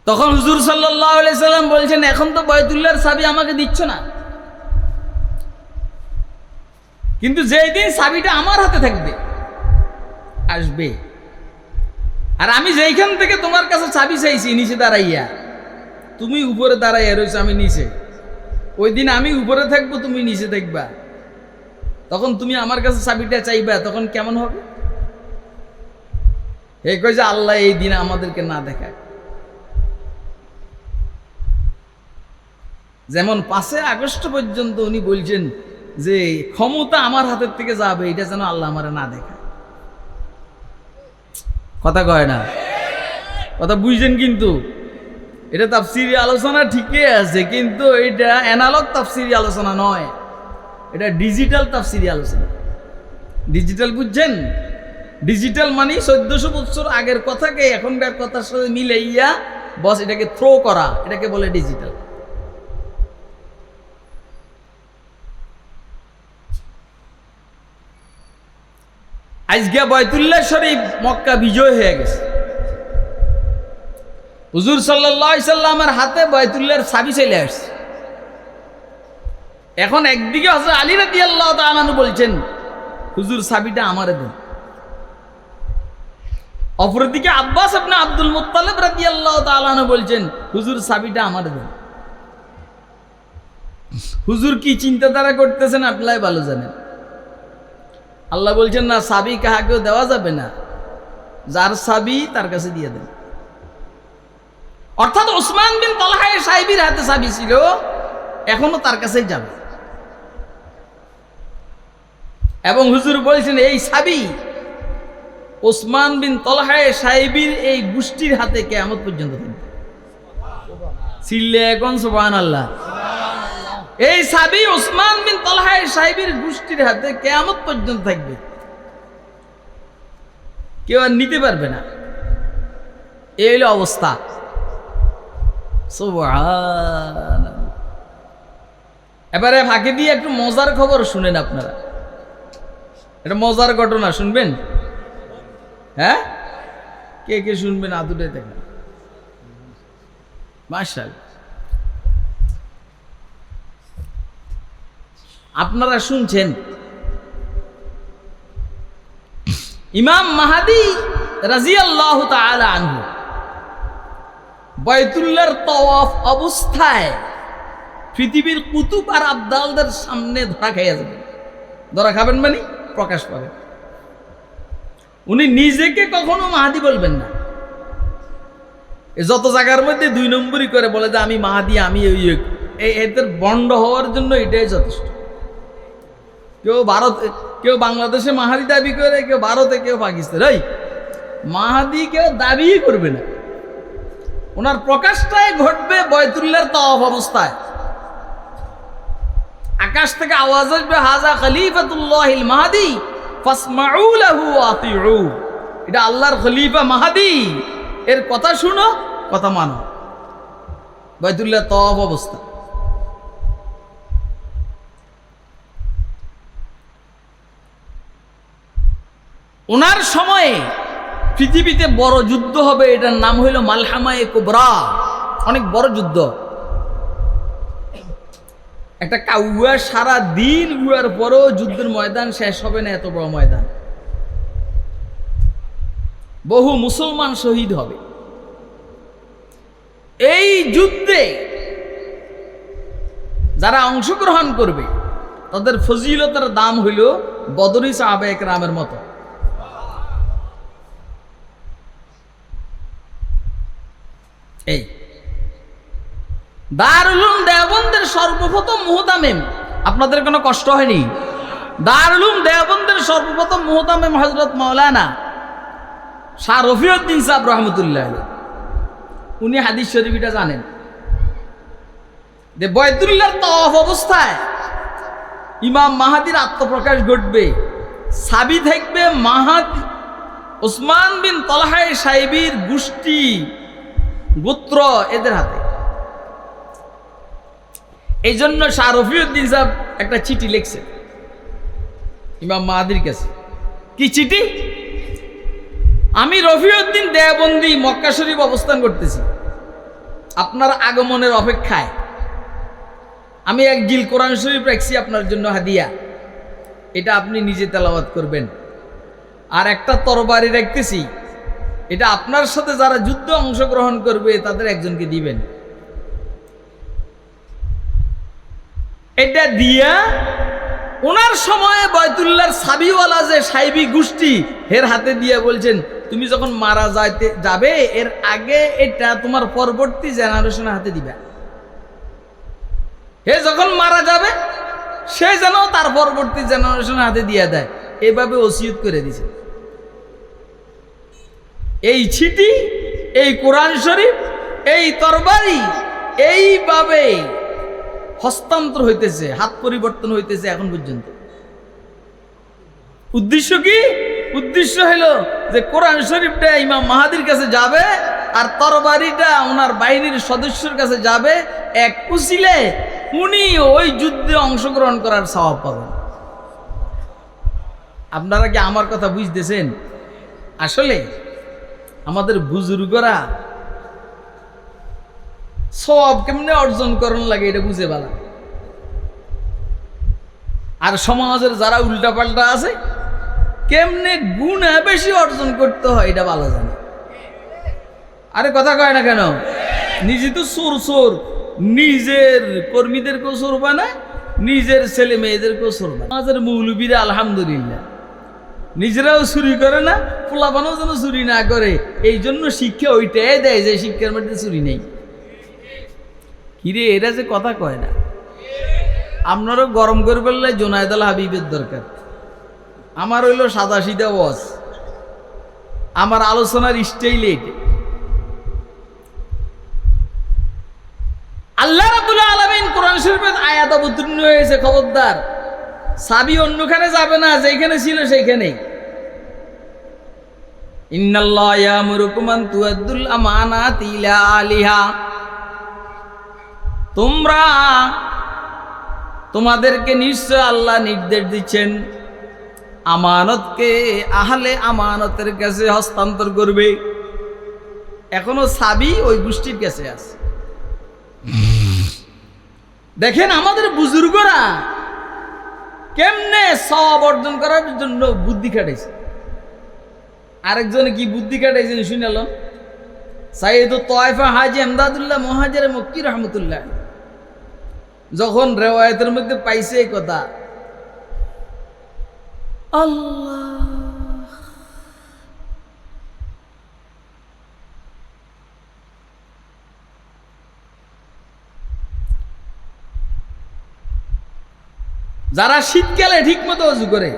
তখন হুজুর সাল্লাল্লাহু আলাইহি সাল্লাম বলছেন, এখন তো বাইতুল্লাহর চাবি আমাকে দিচ্ছ না, কিন্তু যেই দিন চাবিটা আমার হাতে থাকবে আসবে, আর আমি যেইখান থেকে তোমার কাছে চাবি চাইছি নিচে দাঁড়াইয়া, তুমি উপরে দাঁড়াইয়া রয়েছো, আমি নিচে, ওই দিন আমি উপরে থাকবো, তুমি নিচে থাকবা, তখন তুমি আমার কাছে চাবিটা চাইবা, তখন কেমন হবে? এই কই যে আল্লাহ এই দিন আমাদেরকে না দেখায়। যেমন 5 আগস্ট পর্যন্ত উনি বলছেন যে ক্ষমতা আমার হাতের থেকে যাবে, এটা যেন আল্লাহ আমারে না দেখায়। কথা কয় না, কথা বুঝছেন? কিন্তু এটা তাফসীরি আলোচনা ঠিকই আছে, কিন্তু এটা অ্যানালগ তাফসীরি আলোচনা নয়, এটা ডিজিটাল তাফসীরি আলোচনা। ডিজিটাল বুঝছেন? ডিজিটাল মানে 1400 বছর আগের কথাকে এখনকার কথার সাথে মিলাইয়া বস এটাকে থ্রো করা, এটাকে বলে ডিজিটাল। আজকে বাইতুল্লাহ শরীফ মক্কা বিজয় হয়ে গেছে। হুজুর সাল্লাল্লাহু আলাইহি সাল্লামের হাতে বাইতুল্লাহর চাবি চলে আসছে। এখন একদিকে হযরত আলী রাদিয়াল্লাহু তাআলা আনহু বলছেন, হুজুর চাবিটা আমারে দেন। অপরদিকে আব্বাস ইবনে আব্দুল মুত্তালিব রাদিয়াল্লাহু তাআলা আনহু বলছেন, হুজুর চাবিটা আমারে দেন। হুজুর কি চিন্তাধারা করতেছেন আপনারাই ভালো জানেন। আল্লাহ বলছেন, না, চাবি কাহাকেও দেওয়া যাবে না, যার চাবি তার কাছে দিয়ে দেন। অর্থাৎ ওসমান বিন তালহা সাহেবের হাতে চাবি ছিল, এখনো তার কাছেই যাবে। এবং হুজুর বলছেন এই চাবি ওসমান বিন তালহা সাহেবের এই গোষ্ঠীর হাতে কিয়ামত পর্যন্ত থাকবে। চিল্লে এখন সুবহানাল্লাহ। এই চাবি ওসমান বিন তালহা সাহেবের গোষ্ঠীর হাতে কিয়ামত পর্যন্ত থাকবে, কেউ আর নিতে পারবে না। এই হলো অবস্থা। সুবহানাল্লাহ। এবারে ফাঁকে দিয়ে একটু মজার খবর শুনেন আপনারা। এটা মজার ঘটনা, শুনবেন? হ্যাঁ, কে কে শুনবেন? আদুরে দেখেন, মাশাআল্লাহ। আপনারা শুনছেন, ইমাম মাহদী রাদিয়াল্লাহু তাআলা আনহু বাইতুল্লাহর তাওয়াফ অবস্থায় পৃথিবীর কুতুব আর আবদালদের সামনে ধরা খাইয়া যাবেন। ধরা খাবেন মানে প্রকাশ পাবেন। উনি নিজেকে কখনো মাহাদি বলবেন না। যত জায়গার মধ্যে 2 নম্বরই করে বলে যে আমি মাহাদি, আমি এদের বন্ড হওয়ার জন্য এটাই যথেষ্ট। কেউ বাংলাদেশে মাহাদি দাবি করে, কেউ ভারতে, কেউ পাকিস্তান। এই মাহাদি কেউ দাবি করবে না, ওনার প্রকাশটাই ঘটবে বাইতুল্লাহর তাওয়াফ অবস্থায়। আকাশ থেকে আওয়াজ আসবে, হাজা খলিফাতুল্লাহিল মাহদি ফাসমাউ লাহু ওয়া আতিউ। এটা আল্লাহর খলিফা মাহদি, এর কথা শুনো, কথা মানো। বাইতুল্লাহর তাওয়াফ অবস্থা। ওনার সময়ে পৃথিবীতে বড় যুদ্ধ হবে, এটার নাম হইল মালহামায়ে কুবরা, অনেক বড় যুদ্ধ। একটা কাউয়া সারা দিন উড়ার পরও যুদ্ধের ময়দান শেষ হবে না, এত বড় ময়দান। বহু মুসলমান শহীদ হবে। এই যুদ্ধে যারা অংশগ্রহণ করবে তাদের ফজিলতের দাম হইল বদরী সাহাবায়ে কেরামের মতো। এই দারুল উলুম দেওবন্দের সর্বপ্রথম মুহতামিম, আপনাদের কোনো কষ্ট হয়নি? দারুল উলুম দেওবন্দের সর্বপ্রথম মুহতামিম হযরত মাওলানা শাহ রফিউদ্দিন সাহেব রহমতুল্লাহ আলাইহি। উনি হাদিস শরীফটা জানেন যে বাইতুল্লাহর তাওয়াফ অবস্থায় ইমাম মাহাদির আত্মপ্রকাশ ঘটবে। চাবি থাকবে মাহাদি ওসমান বিন তালহা সাহেবের গোষ্ঠী গোত্র এদের হাতে। এই জন্য শাহ রফিউদ্দিন সাহেব একটা চিঠি লিখছে ইমাম মাহাদির কাছে। কি চিঠি? আমি রফিউদ্দিন দেওবন্দি মক্কা শরীফ অবস্থান করতেছি, আপনার আগমনের অপেক্ষায় আমি এক জিল কোরআন শরীফ রাখছি আপনার জন্য হাদিয়া, এটা আপনি নিজে তেলাওয়াত করবেন। আর একটা তরবারি রাখতেছি, এটা আপনার সাথে যারা যুদ্ধে অংশগ্রহণ করবে তাদের একজনকে দিবেন। এটা দিয়া ওনার সময়ে বয়তুল্লাহর সাবিওয়ালা যে সাইবি গোষ্ঠী এর হাতে দিয়ে বলছেন, তুমি যখন মারা যাবে এর আগে এটা তোমার পরবর্তী জেনারেশনের হাতে দিবে। হে যখন মারা যাবে সে যেন তার পরবর্তী জেনারেশনের হাতে দিয়ে দেয়, এভাবে ওসিয়ত করে দিছে। এই চিঠি, এই কোরআন শরীফ, এই তরবারি এইভাবে হস্তান্তর হইতেছে, হাত পরিবর্তন হইতেছে এখন পর্যন্ত। উদ্দেশ্য কি? উদ্দেশ্য হলো যে কোরআন শরীফটা ইমাম মাহাদির কাছে যাবে আর তরবারিটা ওনার বাহিনীর সদস্যের কাছে যাবে, এক উসিলে উনি ওই যুদ্ধে অংশগ্রহণ করার সওয়াব পাবেন। আপনারা কি আমার কথা বুঝতেছেন? আসলে আমাদের বুজুর্গরা সওয়াব কেমনে অর্জন করন লাগে এটা বুঝে ভালো। আর সমাজের যারা উল্টাপাল্টা আছে কেমনে গুনাহ বেশি অর্জন করতে হয় এটা ভালো জানে। আরে কথা কয় না কেন? নিজে তো চোর, নিজের কর্মীদেরকেও চোর বানায়, নিজের ছেলে মেয়েদেরকেও চোর বানায়। সমাজের মৌলবীরা আলহামদুলিল্লাহ নিজেরাও চুরি করে না, পোলাপানও যেন চুরি না করে, এই জন্য শিক্ষা ওইটাই দেয় যে শিক্ষার মধ্যে চুরি নেই। কিরে এরা যে কথা কয় না। আপনারও গরম করে ফেললে জোনায়েদ আল হাবিবের দরকার। আমার হইল সাদা সিধা ওয়াজ, আমার আলোচনার স্টাইল এইটা। আল্লাহ রাব্বুল আলামিন কোরআন শরীফের আয়াত অবতীর্ণ হয়েছে, খবরদার সাবি অন্যখানে যাবে না, যেখানে ছিল সেইখানেই। ইন্নাল্লাহ ইয়ামুরুকুম আন তুআদ্দুল আমানাতি ইলা আলিহা, তোমাদেরকে নিশ্চয় আল্লাহ নির্দেশ দিচ্ছেন আমানতকে আহলে আমানতের কাছে হস্তান্তর করবে। এখনো সাবি ওই গোষ্ঠীর কাছে আছে। দেখেন আমাদের বুজুর্গরা কেমনে সওয়াব অর্জন করার জন্য বুদ্ধি খাটাইছে। আরেকজনে কি বুদ্ধি খাটাইছেন শুনাল? সাইয়েদুত তায়েফা হাজী এমদাদুল্লাহ মুহাজির মক্কি রহমতুল্লাহ যখন রেওয়ায়াতের মধ্যে পাইছে এই কথা, আল্লাহ যারা শীতকালে ঠিক মতো অজু করে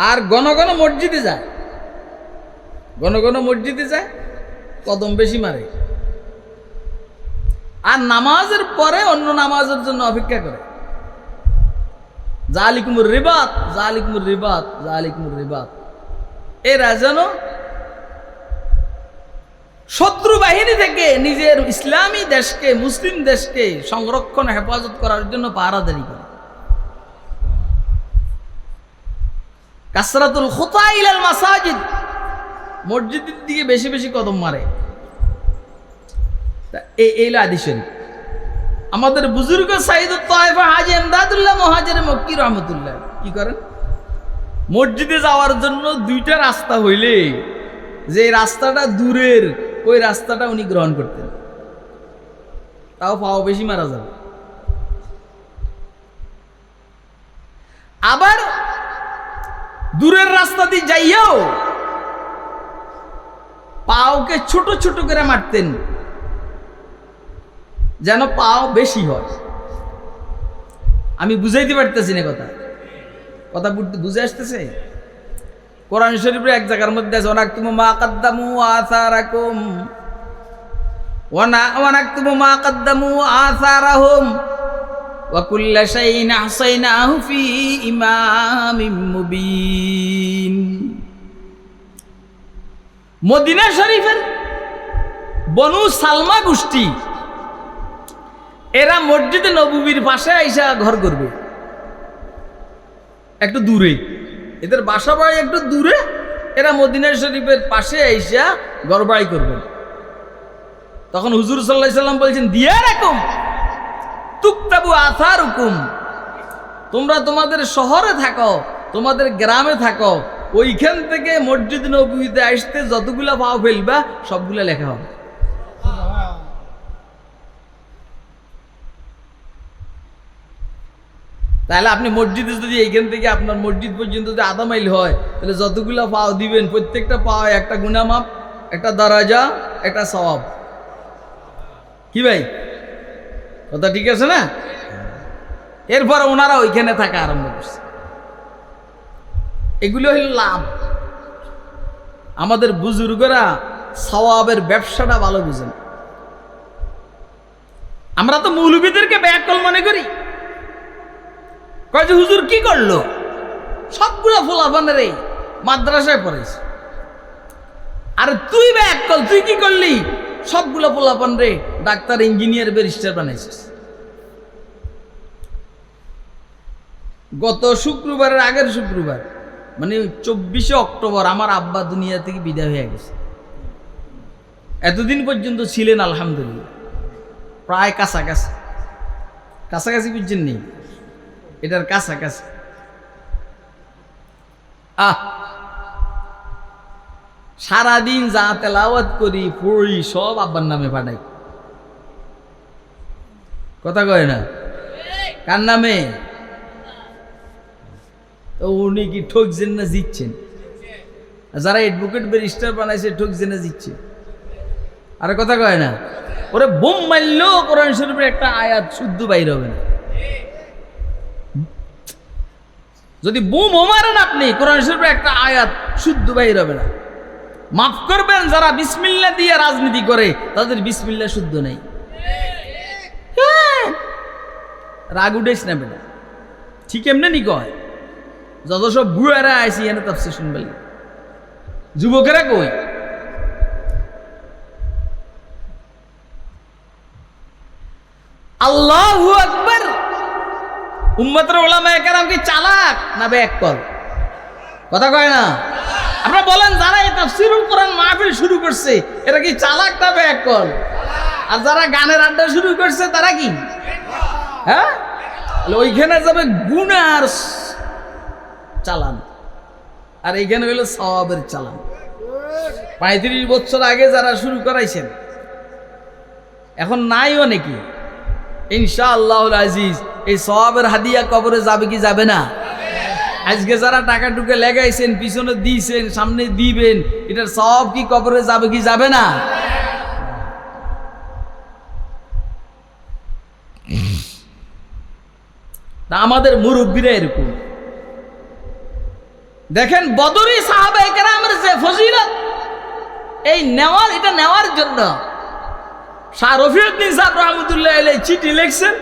আর ঘন ঘন মসজিদে যায়, কদম বেশি মারে, আর নামাজের পরে অন্য নামাজের জন্য অপেক্ষা করে, জালিকুমুর রিবাত, এরা যেন শত্রু বাহিনী থেকে নিজের ইসলামী দেশকে, মুসলিম দেশকে সংরক্ষণ হেফাজত করার জন্য পাহারাদারি করে। কাসরাতুল খুতা ইলাল মাসাজিদ, মসজিদের দিকে বেশি বেশি কদম মারে। এই হাদিস শরীফ আমাদের বুজুর্গ সাইয়েদুত তায়েফা হাজী এমদাদুল্লাহ মুহাজির মক্কি রহমতুল্লাহ কি করেন? মসজিদে যাওয়ার জন্য দুইটা রাস্তা হইলে যে রাস্তাটা দূরের ওই রাস্তাটা উনি গ্রহণ করতেন, তাও পাও বেশি মারা যাবে। আবার দূরের রাস্তা দিয়ে যাইয়াও পাওকে ছোট ছোট করে মারতেন যেন পাও বেশি হয়। আমি বুঝাইতে পারতেছি না কথা বুঝে আসতেছে? কোরআন শরীফের এক জায়গার মধ্যে আছে ওয়ানাকতুমু মা কাদ্দামু আসারাকুম ওয়ানাকতুমু মা কাদ্দামু আসারাহুম ওয়া কুল্লা শাইইন আহসাইনাহু ফি ইমামিম মুবিন। মদিনা শরীফের বনু সালমা গোষ্ঠী এরা মসজিদে নববীর পাশে আইসা ঘর করবে, একটু দূরে, এদের বাসা বাড়ি একটু দূরে, এরা মদিনা শরীফের পাশে আইসা ঘর বাড়ি করবে। তখন হুজুর সাল্লাল্লাহু আলাইহি সাল্লাম বলছেন দিয়ারাকুম তুকতাবু আসারুকুম, তোমরা তোমাদের শহরে থাকো, তোমাদের গ্রামে থাকো, ওইখান থেকে মসজিদ নববীতে আসতে যতগুলা পাও ফেলবা সবগুলা লেখা হবে। তাহলে আপনি মসজিদে যদি এইখান থেকে আপনার মসজিদ পর্যন্ত যদি আধা মাইল হয়, তাহলে যতগুলা পাও দিবেন প্রত্যেকটা পাও একটা গুনামাপ, একটা দরাজা, একটা সওয়াব। কি ভাই, কথা ঠিক আছে না? এরপরে ওনারা ওইখানে থাকা আরম্ভ করছে। এগুলো হইল লাভ। আমাদের বুজুর্গরা সওয়াবের ব্যবসাটা ভালো বুঝেন। আমরা তো মৌলবীদেরকে ব্যাককল মনে করি, কয় যে হুজুর কি করলো, সবগুলো ফোলাফানের এই মাদ্রাসায় পড়েছে। আর তুই ব্যাককল, তুই কি করলি, সবগুলো ফোলাফান রে ডাক্তার, ইঞ্জিনিয়ার, ব্যারিস্টার বানাইছিস। গত শুক্রবারের আগের শুক্রবার মানে 24শে অক্টোবর আমার আব্বা দুনিয়া থেকে বিদায় হয়ে গেছে। এতদিন পর্যন্ত ছিলেন আলহামদুলিল্লাহ, প্রায় কাছাকাছি, কাছাকাছি বুঝছেন নি, এটার কাছাকাছি। সারাদিন যা তেলাওয়াত করি পড়ি সব আব্বার নামে পাঠাই। কথা কয় না, কার নামে? তো উনি কি ঠকছেন না জিতছেন? যারা অ্যাডভোকেট ব্যারিস্টার বানাইছে ঠকছেন না জিতছে? আর কথা কয় না, ওরে বোম মারলেও কোরআন শরীফের একটা আয়াত শুদ্ধ বাইর হবে না। যদি বোম মারেন আপনি, কোরআন শরীফের একটা আয়াত শুদ্ধ বাইর হবে না। মাফ করবেন, যারা বিসমিল্লাহ দিয়ে রাজনীতি করে তাদের বিসমিল্লাহ শুদ্ধ নেই। রাগ উঠেছ না বেটা, ঠিক এমনি নি কয়। যত সব বুয়ারা আইসি এনে তাফসীর শুনবেন, যুবকেরা কই? আল্লাহু আকবার। উম্মতের উলামায়ে কেরাম কি চালাক না ব্যাককল? কথা কয় না? আপনারা বলেন, যারা এই তাফসীরুল কোরআন মাহফিল শুরু করছে এরা কি চালাক না ব্যাককল? আর যারা গানের আড্ডা শুরু করছে তারা কি? হ্যাঁ, ওইখানে যাবে গুনার চালান, আর এইখানে হলো সওয়াবের চালান। 35 বছর আগে যারা শুরু করাইছেন এখন নাই অনেকে। ইনশাআল্লাহুল আজিজ এই সওয়াবের হাদিয়া কবরে যাবে কি যাবে না? আজকে যারা টাকা টুকে লাগাইছেন, পিছনে দিয়েছেন, সামনে দিবেন, এটার সওয়াব কি কবরে যাবে কি যাবে না? আমাদের মুরব্বীরা এরকম। দেখেন বদরি সাহাবায়ে কেরামের যে ফজিলত, এই নেওয়ার, এটা নেওয়ার জন্য শাহ রফিউদ্দিন সাহেব রহমতুল্লাহ আলাইহি চিঠি লিখছেন,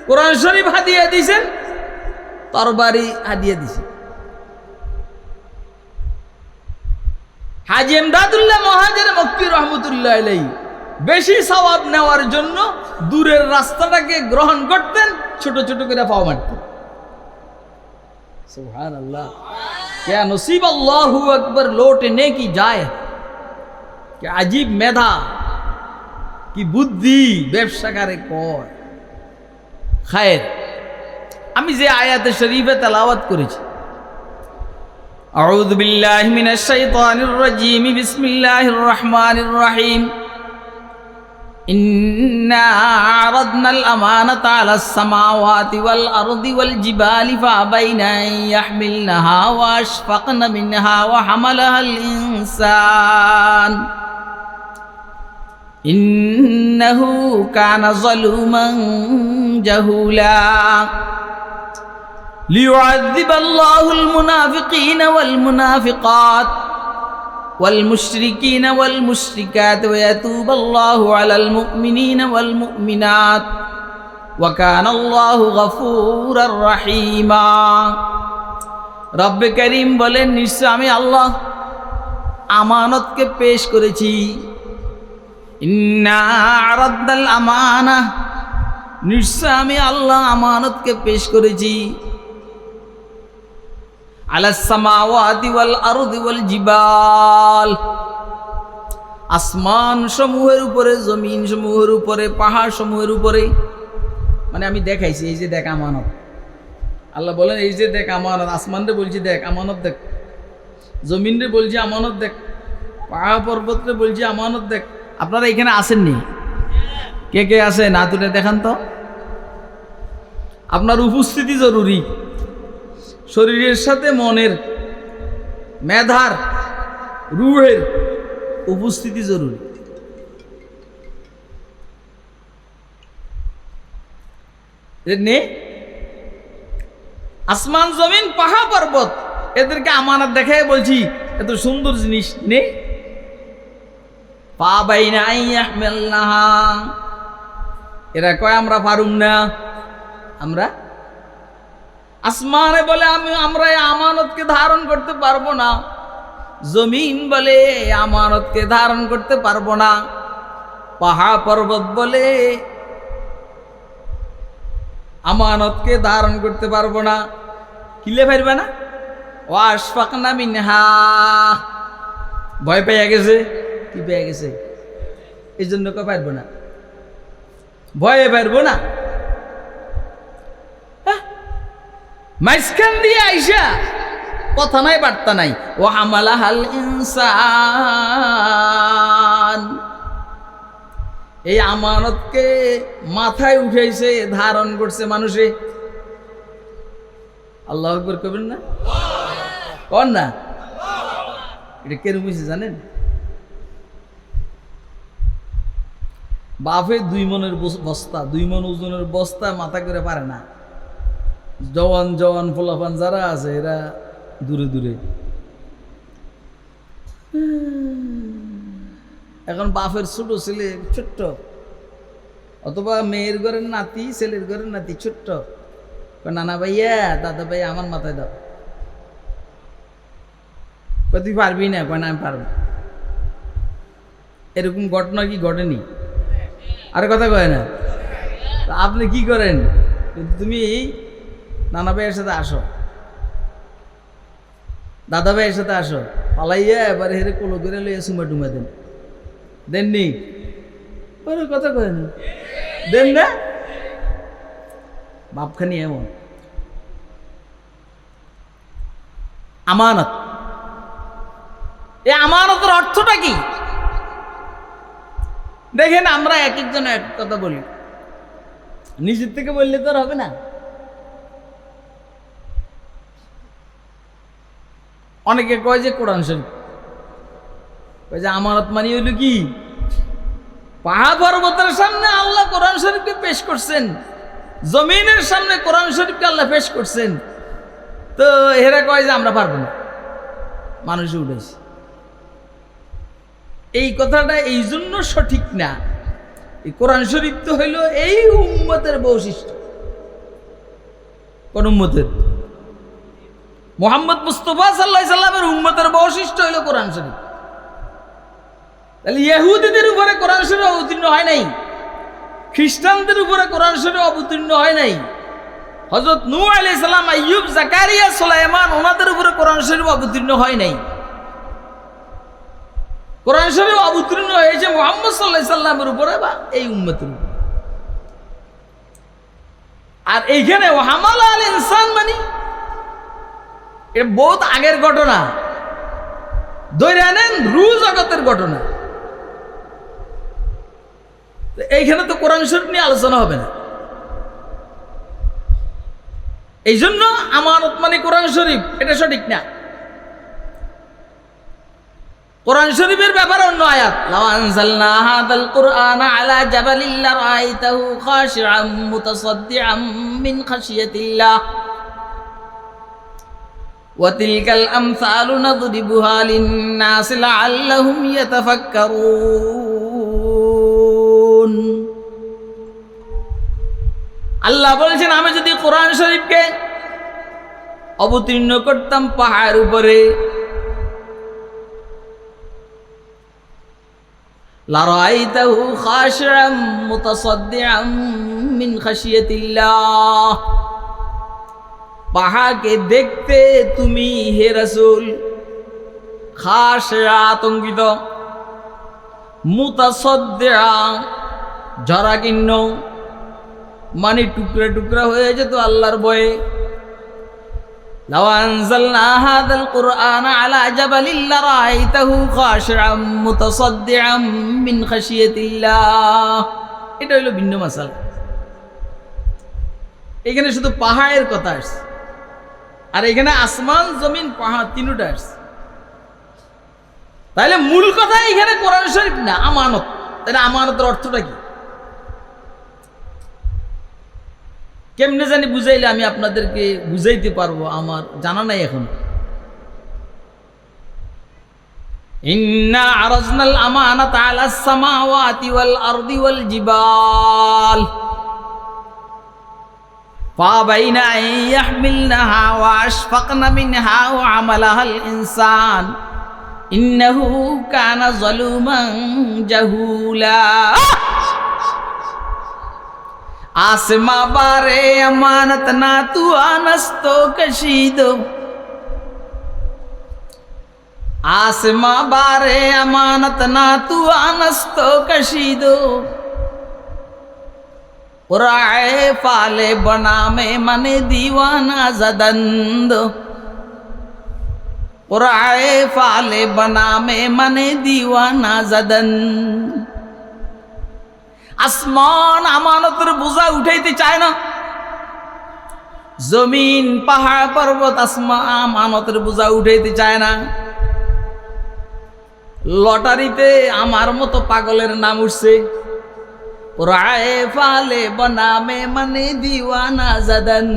কোরআন শরীফ হাদিয়া দিয়েছেন, তরবারি হাদিয়া দিয়েছেন। হাজী ইমদাদুল্লাহ মুহাজির মক্কি রহমতুল্লাহ আলাইহি বেশি সওয়াব নেওয়ার জন্য দূরের রাস্তাটাকে গ্রহণ করতেন, ছোট ছোট করে পাও মারতেন। সুবহানাল্লাহ, क्या नसीब अल्लाहु अकबर लौटने की जाए, क्या अजीब मेधा কি বুদ্ধি ব্যবসাকারে কয়। খায়ের, আমি যে আয়াতে শরীফে তেলাওয়াত করেছি, আউযু বিল্লাহি মিনাশ শাইতানির রাজীম, বিসমিল্লাহির রহমানির রহিম, إنا عرضنا الأمانة على السماوات والأرض والجبال فأبين أن يحملنها وأشفقن منها وحملها الإنسان إنه كان ظلوما جهولا ليعذب الله المنافقين والمنافقات والمشركين والمشركات ويتوب الله على المؤمنين والمؤمنات وكان الله غفورا رحيما। রব করিম বলেন, নিশ্চয় আমি আল্লাহ আমানতকে পেশ করেছি। ইন্না আরাদনাল আমানাহ, নিশ্চয় আমি আল্লাহ আমানতকে পেশ করেছি। আলাস সামাওয়াতি ওয়াল আরদি ওয়াল জিবাল, আসমান সমূহের উপরে, জমিন সমূহের উপরে, পাহাড় সমূহের উপরে। মানে আমি দেখাইছি, এই যে দেখ আমানত। আল্লাহ বলেন এই যে দেখ আমানত। আসমান রে বলছি দেখ আমানত দেখ, জমিন রে বলছি আমানত দেখ, পাহাড় পর্বত রে বলছি আমানত দেখ। আপনারা এখানে আসেননি? কে কে আসেন না তুলে দেখান তো। আপনার উপস্থিতি জরুরি, শরীরের সাথে মনের, মেধার, রুহের উপস্থিতি জরুরি। নে আসমান জমিন পাহাড় পর্বত এদেরকে আমানত দেখায় বলছি এত সুন্দর জিনিস নে। পা বাইনা আইয়াহমিলনাহা, এরা কয় আমরা পারুম না। আমরা আসমানে বলে আমরা এই আমানতকে ধারণ করতে পারবো না, জমিন বলে আমানতকে ধারণ করতে পারবো না, পাহাড় পর্বত বলে আমানতকে ধারণ করতে পারবো না। কিলে পারবে না? ওয়াশফাকনা মিনহা, ভয় পেয়ে গেছে। কি পেয়ে গেছে? এই জন্য কে পারবো না, ভয়ে পারবো না। মাঝখান দিয়ে আইসা কথা নাই বার্তা নাই। ও হামালাহাল ইনসান, এই আমানতকে মাথায় উঠাইছে, ধারণ করছে মানুষে। আল্লাহু আকবার কবেন না? কন না। এটা কে রুমিছে জানেন? বাপে 2 মনের বস্তা, 2 মন ওজনের বস্তা মাথা করে পারে না। জওয়ান জওয়ান ফলাফান যারা আছে এরা দূরে দূরে। এখন বাপের ছোট ছেলে ছোট্ট, অথবা মেয়ের ঘরের নাতি, ছেলের ঘরের নাতি ছোট্ট, নানা ভাইয়া দাদা ভাইয়া আমার মাথায় দাও। তুই পারবি না? কয় না আমি পারবো। এরকম ঘটনা কি ঘটেনি? আর কথা কয় না। আপনি কি করেন? তুমি নানা ভাইয়ের সাথে আসো, দাদা ভাইয়ের সাথে আসো, পালাইয়া এবার হেরে কোলো করে লইয়া সুমা টুমা দেন। দেননি? কথা কয় না, দেন না। বাপখানি এমন। আমানত, এই আমানতের অর্থটা কি দেখেন। আমরা এক একজন এক কথা বলি, নিজের থেকে বললে তো আর হবে না। অনেকে কয় যে কোরআন শরীফ, কয় যে আমানত মানি হইল কি? পাহাড় পর্বতের সামনে আল্লাহ কোরআন শরীফকে পেশ করছেন, জমিনের সামনে কোরআন শরীফকে আল্লাহ পেশ করছেন। তো এরা কয় যে আমরা পারবো না, মানুষ উঠেছে। এই কথাটা এই জন্য সঠিক না। এই কোরআন শরীফ তো হইল এই উম্মতের বৈশিষ্ট্য। কোন উম্মতের? মুহাম্মদ মুস্তাফা সাল্লাল্লাহু আলাইহি সাল্লামের উম্মতের বৈশিষ্ট্য হইল কোরআন শরীফ। তাহলে ইহুদিদের উপরে কোরআন শরীফ অবতীর্ণ হয় নাই, খ্রিস্টানদের উপরে কোরআন শরীফ অবতীর্ণ হয় নাই, হযরত নূহ আলাইহিস সালাম, আইয়ুব, জাকারিয়া, সুলাইমান ওনাদের উপরে কোরআন শরীফ অবতীর্ণ হয় নাই। কোরআন শরীফ অবতীর্ণ হয়েছে মুহাম্মদ সাল্লাল্লাহু আলাইহি সাল্লামের উপরে বা এই উম্মতের উপরে। আর এইখানে ওয়াহামালা আল ইনসান মানে এটা বহুত আগের ঘটনা, ধরে নেন রু জগতের ঘটনা। এইখানে তো কোরআন শরীফ নিয়ে আলোচনা হবে না। এই জন্য আমানত মানে কোরআন শরীফ, এটা সঠিক না। কোরআন শরীফের ব্যাপারে অন্য আয়াত, লাউ আনজালনা হাযাল কুরআনা আলা জাবালিন লারাআইতাহু খাশিআম মুতাসাদ্দিআম মিন খাশিয়াতিল্লাহ ওয়া তিলকাল আমসালু নাদরিবুহা লিন-নাসি লাআল্লাহুম ইয়াতাফাক্কারুন। আল্লাহ বলেছেন আমি যদি কোরআন শরীফকে অবতীর্ণ করতাম পাহাড়ের উপরে, লারাআইতাহু খাশিআম মুতাসাদ্দিআম মিন খাশিয়াতিল্লাহ, পাহাড়কে দেখতে তুমি হে রাসূল খাশিআ, আতঙ্কিত, মুতাসাদ্দিআ জরাকীর্ণ, মানে টুকরা টুকরা হয়ে যেত আল্লাহর ভয়ে। লাউ আনজালনা হাযাল কুরআনা আলা জাবালিন লারাআইতাহু খাশিআম মুতাসাদ্দিআম মিন খাশিয়াতিল্লাহ। এটা হলো ভিন্ন মাসালা। এখানে শুধু পাহাড়ের কথা আসছে, আর এখানে আসমান জমিন পাহাড় তিনটা আসছে। তাহলে মূল কথা এখানে কোরআন শরীফ না, আমানত। তাহলে আমানতের অর্থটা কি? কেমনে জানি বুঝাইলে আমি আপনাদেরকে বুঝাইতে পারবো, আমার জানা নাই এখন। ইন্না আরাজনাল আমানাতা আলাস সামাওয়াতি ওয়াল আরদি ওয়াল জিবাল فابين أن يحملنها وأشفقن منها وحملها الإنسان إنه كان ظلوما جهولا आसमा बारे अमानत ना तू आनस तो कशीदो, आसमा बारे अमानत ना तू आनस तो कशीदो, उराए फाले बना में मने दीवाना जदंद, उराए फाले बना में मने दीवाना जदंद। আসমান আমানতের বোঝা উঠাইতে চায় না, জমিন পাহাড় পর্বত আসমান আমানতের বোঝা উঠাইতে চায় না। লটারিতে আমার মতো পাগলের নাম উঠছে, রায়ে ফালে বনামে মানে দিওয়ানা জাদান।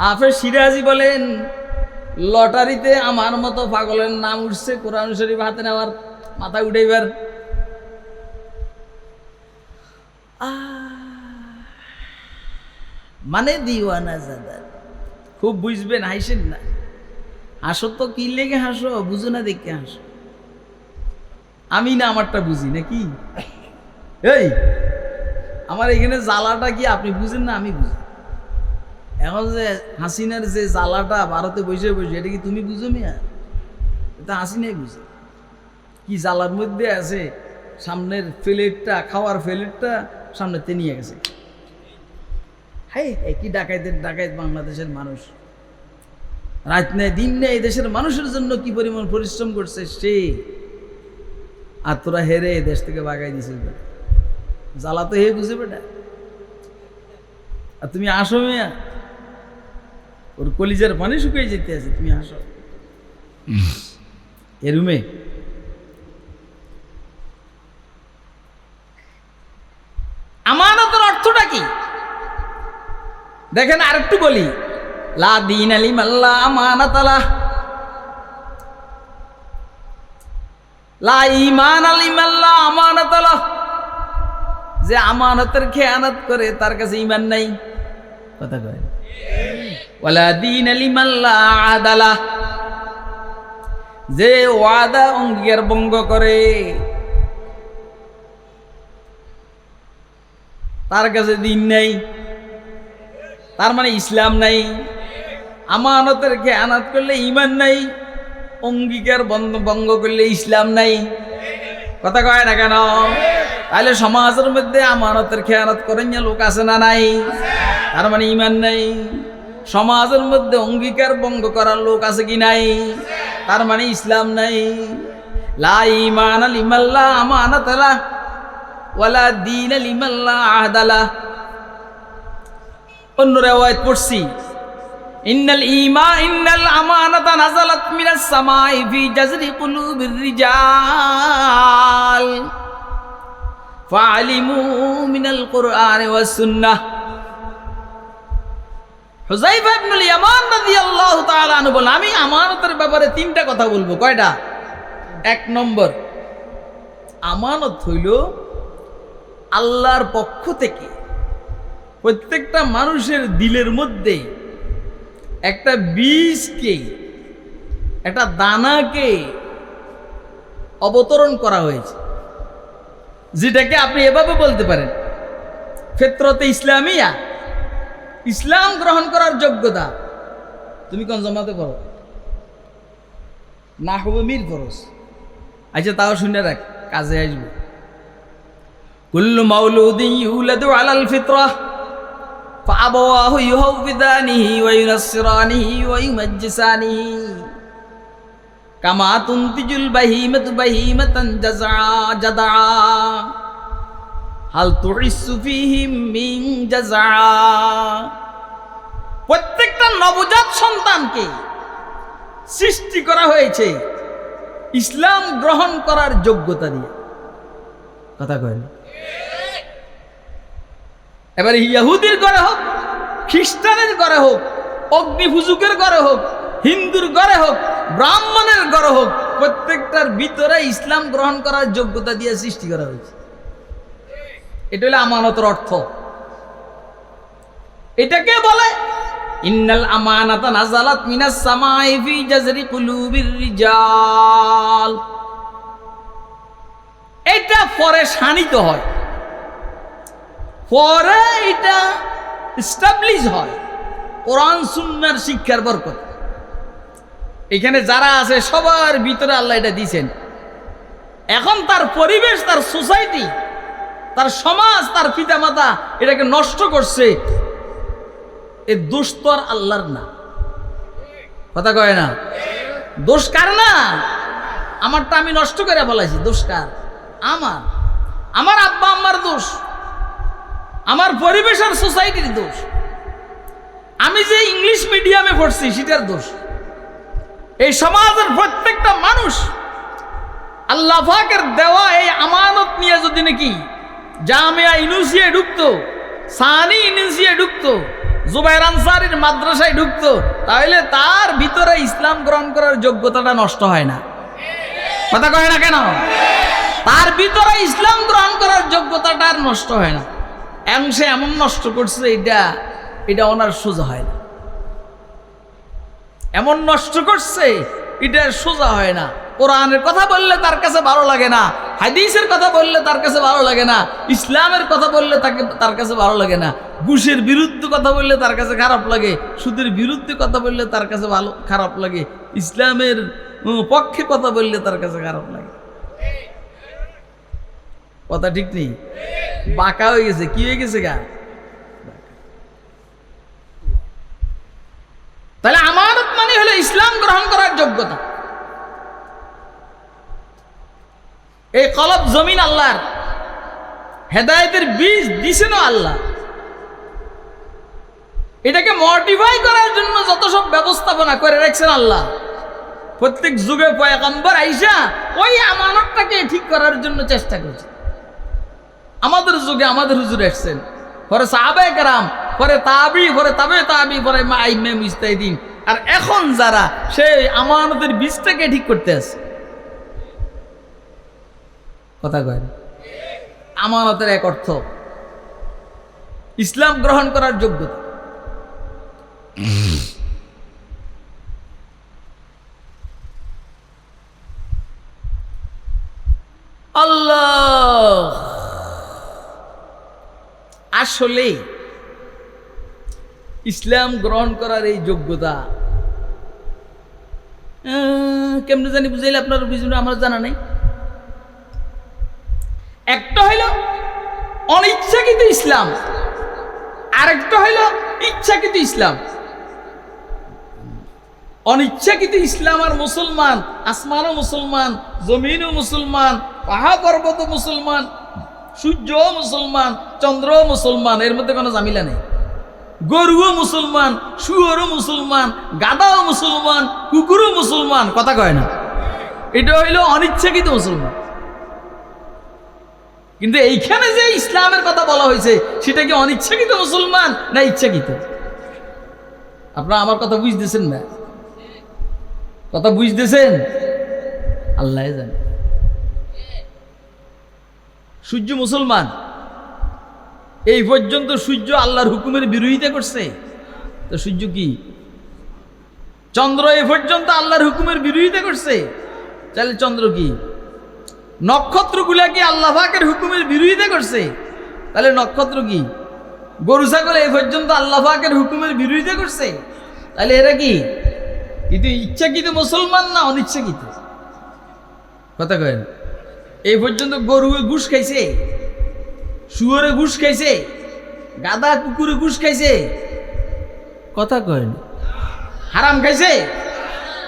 হাফেজ সিরাজি বলেন, লটারিতে আমার মতো পাগলের নাম উঠছে, কোরআন শরীফ হাতে নেওয়ার মাথা উঠাইবার। মানে দিওয়ানা জাদান। খুব বুঝবেন, হাসেন না। হাসো তো কি লেগে হাসো, বুঝো না দেখে হাসো। আমি না আমারটা বুঝি নাকি? এই আমার এখানে জ্বালাটা কি আপনি বুঝেন না, আমি বুঝি। এখন যে হাসিনার যে জ্বালাটা ভারতে বসে বসে, এটা কি তুমি বুঝো মিয়া? এটা হাসিনাই বুঝে কি জ্বালার মধ্যে আছে। সামনের প্লেটটা, খাওয়ার প্লেটটা সামনেতে নিয়ে গেছে। হাই কি ডাকাইতের ডাকাইত বাংলাদেশের মানুষ। রাত নেই দিন নেই দেশের মানুষের জন্য কি পরিমাণ পরিশ্রম করছে সে, আর তোরা হেরে দেশ থেকে বাগাই দিছিস। জ্বালা তো হে বুঝে বেটা। আর তুমি আসো মিয়া, ওর কলিজার পানি শুকিয়ে যেতে আছে, তুমি আসো এ রুমে। আমানতের অর্থটা কি দেখেন, আরেকটু বলি। লা দীন লিমাল্লা আমানাতালা, লা ঈমান লিমাল্লা আমানাতালা। যে আমানতের খেয়ানত করে তার কাছে ঈমান নাই, কথা কয়। ওয়ালা দীন লিমাল্লা আদালা, যে ওয়াদা অঙ্গীকার ভঙ্গ করে তার কাছে দিন নাই, তার মানে ইসলাম নাই। আমানতের খেয়ানত করলে ঈমান নাই, অঙ্গীকার ভঙ্গ করলে ইসলাম নাই, কথা কয় না কেন? তাহলে সমাজের মধ্যে আমানতের খেয়ানত করেন লোক আছে না নাই? তার মানে ঈমান নাই। সমাজের মধ্যে অঙ্গীকার ভঙ্গ করার লোক আছে কি নাই? তার মানে ইসলাম নাই। লা ঈমান লিমাল্লা আমানাতালা ওয়ালা দীন লিমাল্লা আহদালা। অন্য রিওয়ায়াত পড়ছি, ইন্নাল আমানাতা নাযালাত মিনাস সামাই ফি জাযরি কুলুবির রিজাল ফাআলিমু মিনাল কুরআনি ওয়াস সুন্নাহ। হুযায়ফা ইবনুল ইয়ামান রাদিয়াল্লাহু তাআলা আনহু বলেন, আমি আমানতের ব্যাপারে তিনটা কথা বলবো। কয়টা? এক নম্বর, আমানত হইল আল্লাহর পক্ষ থেকে প্রত্যেকটা মানুষের দিলের মধ্যে একটা বীজকে, একটা দানাকে অবতরণ করা হয়েছে, যেটাকে আপনি এভাবে বলতে পারেন ফিতরতে ইসলামিয়া, ইসলাম গ্রহণ করার যোগ্যতা। তুমি কোন জামাতে পড়ো? না হবে মির ফরজ। আচ্ছা তাও শুনে রাখ, কাজে আসবে। কুল্লু মাউলুদিন ইউলাদু আলাল ফিতরাহ ফাআবাওয়াহু ইউহাউবিদানিহি ওয়া ইউনাসসিরানিহি ওয়া ইউমাজ্জিসানিহি কামা তুনতিজুল বাহিমাতু বাহিমাতান জাযআ হাল তুইসু ফীহিম মিন জাযআ। প্রত্যেকটা নবজাত সন্তানকে সৃষ্টি করা হয়েছে ইসলাম গ্রহণ করার যোগ্যতা দিয়ে। কথা কয় না? এবার ইহুদির ঘরে হোক, খ্রিস্টানের ঘরে হোক, অগ্নিপূজকের ঘরে হোক, হিন্দুর ঘরে হোক, ব্রাহ্মণের ঘরে হোক, প্রত্যেকটার ভিতরে ইসলাম গ্রহণ করার যোগ্যতা দিয়ে সৃষ্টি করা হয়েছে। এটা হলো আমানতের অর্থ। এটাকে বলে ইন্নাল আমানাতা নাযালাত মিনাস সামাই ফি জাযরি কুলুবির রিজাল। এটা পরে শানিত হয়, পরে এটা এস্টাবলিশ হয় কোরআন সুন্নাহর শিক্ষার বরকত। এখানে যারা আছে সবার ভিতরে আল্লাহ এটা দিয়েছেন। এখন তার পরিবেশ, তার সোসাইটি, তার সমাজ, তার পিতামাতা এটাকে নষ্ট করছে। এর দোষ তো আর আল্লাহর না। কথা কয় না? দোষ কার না? আমারটা আমি নষ্ট করে বলাইছি, দোষ কার? আমার আব্বা আম্মার দোষ, আমার পরিবেশ আর সোসাইটির দোষ। আমি যে ইংলিশ মিডিয়ামে পড়ছি সেটার দোষ। এই সমাজের প্রত্যেকটা মানুষ আল্লাহ পাকের দেওয়া এই আমানত নিয়ে যদি নাকি জামিয়া ইউনিভার্সিটিতে ঢুকতো, সানি ইউনিভার্সিটিতে ঢুকতো, জুবাইর আনসারীর মাদ্রাসায় ঢুকতো, তাহলে তার ভিতরে ইসলাম গ্রহণ করার যোগ্যতাটা নষ্ট হয় না। কথা কয় না কেন? তার ভিতরে ইসলাম গ্রহণ করার যোগ্যতাটা আর নষ্ট হয় না। সে এমন নষ্ট করছে, এটা ওনার সোজা হয় না। এমন নষ্ট করছে, এটা সোজা হয় না। কোরআনের কথা বললে তার কাছে ভালো লাগে না, হাদিসের কথা বললে তার কাছে ভালো লাগে না, ইসলামের কথা বললে তার কাছে ভালো লাগে না, ঘুষের বিরুদ্ধে কথা বললে তার কাছে খারাপ লাগে, সুদের বিরুদ্ধে কথা বললে তার কাছে খারাপ লাগে, ইসলামের পক্ষে কথা বললে তার কাছে খারাপ লাগে। কথা ঠিক নেই? বাঁকা হয়ে গেছে। কি হয়ে গেছে গা? তাহলে আমানত মানে হলো ইসলাম গ্রহণ করার যোগ্যতা। এই কলব জমিন আল্লাহর, হেদায়েতের বীজ দিছেন আল্লাহ। এটাকে মডিফাই করার জন্য যত সব ব্যবস্থাপনা করে রাখছেন আল্লাহ। প্রত্যেক যুগে পয়গম্বর আইসা ওই আমানতটাকে ঠিক করার জন্য চেষ্টা করছে। আমাদের যুগে আমাদের হুজুর আসছেন, পরে সাহাবায়ে কেরাম, পরে তাবি, পরে তাবে তাবি, পরে আইম্মে মুজতাহিদিন, আর এখন যারা সেই আমানতের বীজটাকে ঠিক করতে আছে। কথা কয়? আমানতের এক অর্থ ইসলাম গ্রহণ করার যোগ্যতা। আল্লাহ আসলে ইসলাম গ্রহণ করার এই যোগ্যতা কেমনে জানি বুঝাইলে আপনার বুঝবেন, আমার জানা নেই। একটা হইল অনিচ্ছাকৃত ইসলাম, আরেকটা হইল ইচ্ছাকৃত ইসলাম। অনিচ্ছাকৃত ইসলাম আর মুসলমান, আসমানও মুসলমান, জমিনও মুসলমান, পাহাড় পর্বত মুসলমান, সূর্য মুসলমান, চন্দ্র মুসলমান, এর মধ্যে কোনো ঝামেলা নেই। গরুও মুসলমান, শুয়োরও মুসলমান, গাধাও মুসলমান, কুকুরও মুসলমান। কথা কয় না? এটা হইল অনিচ্ছাকৃত মুসলমান। কিন্তু এইখানে যে ইসলামের কথা বলা হয়েছে সেটা কি অনিচ্ছাকৃত মুসলমান না ইচ্ছাকৃত? আপনারা আমার কথা বুঝতেছেন না? কথা বুঝতেছেন? আল্লাহ জানে। সূর্য মুসলমান, এই পর্যন্ত সূর্য আল্লাহর হুকুমের বিরোধিতা করছে, তো সূর্য কি? চন্দ্র এই পর্যন্ত আল্লাহর হুকুমের বিরোধিতা করছে, তাহলে চন্দ্র কি? নক্ষত্রগুলা কি আল্লাহ পাকের হুকুমের বিরোধিতা করছে, তাহলে নক্ষত্র কি? গরু ছাগল এই পর্যন্ত আল্লাহ পাকের হুকুমের বিরোধিতা করছে, তাহলে এরা কি? কিন্তু ইচ্ছাকৃত মুসলমান না অনিচ্ছাকৃত? কথা কয় না? এই পর্যন্ত গরু ঘুষ খাইছে, শুয়োরে ঘুষ খাইছে, গাদা কুকুরে ঘুষ খাইছে, কথা কয় না। হারাম খাইছে?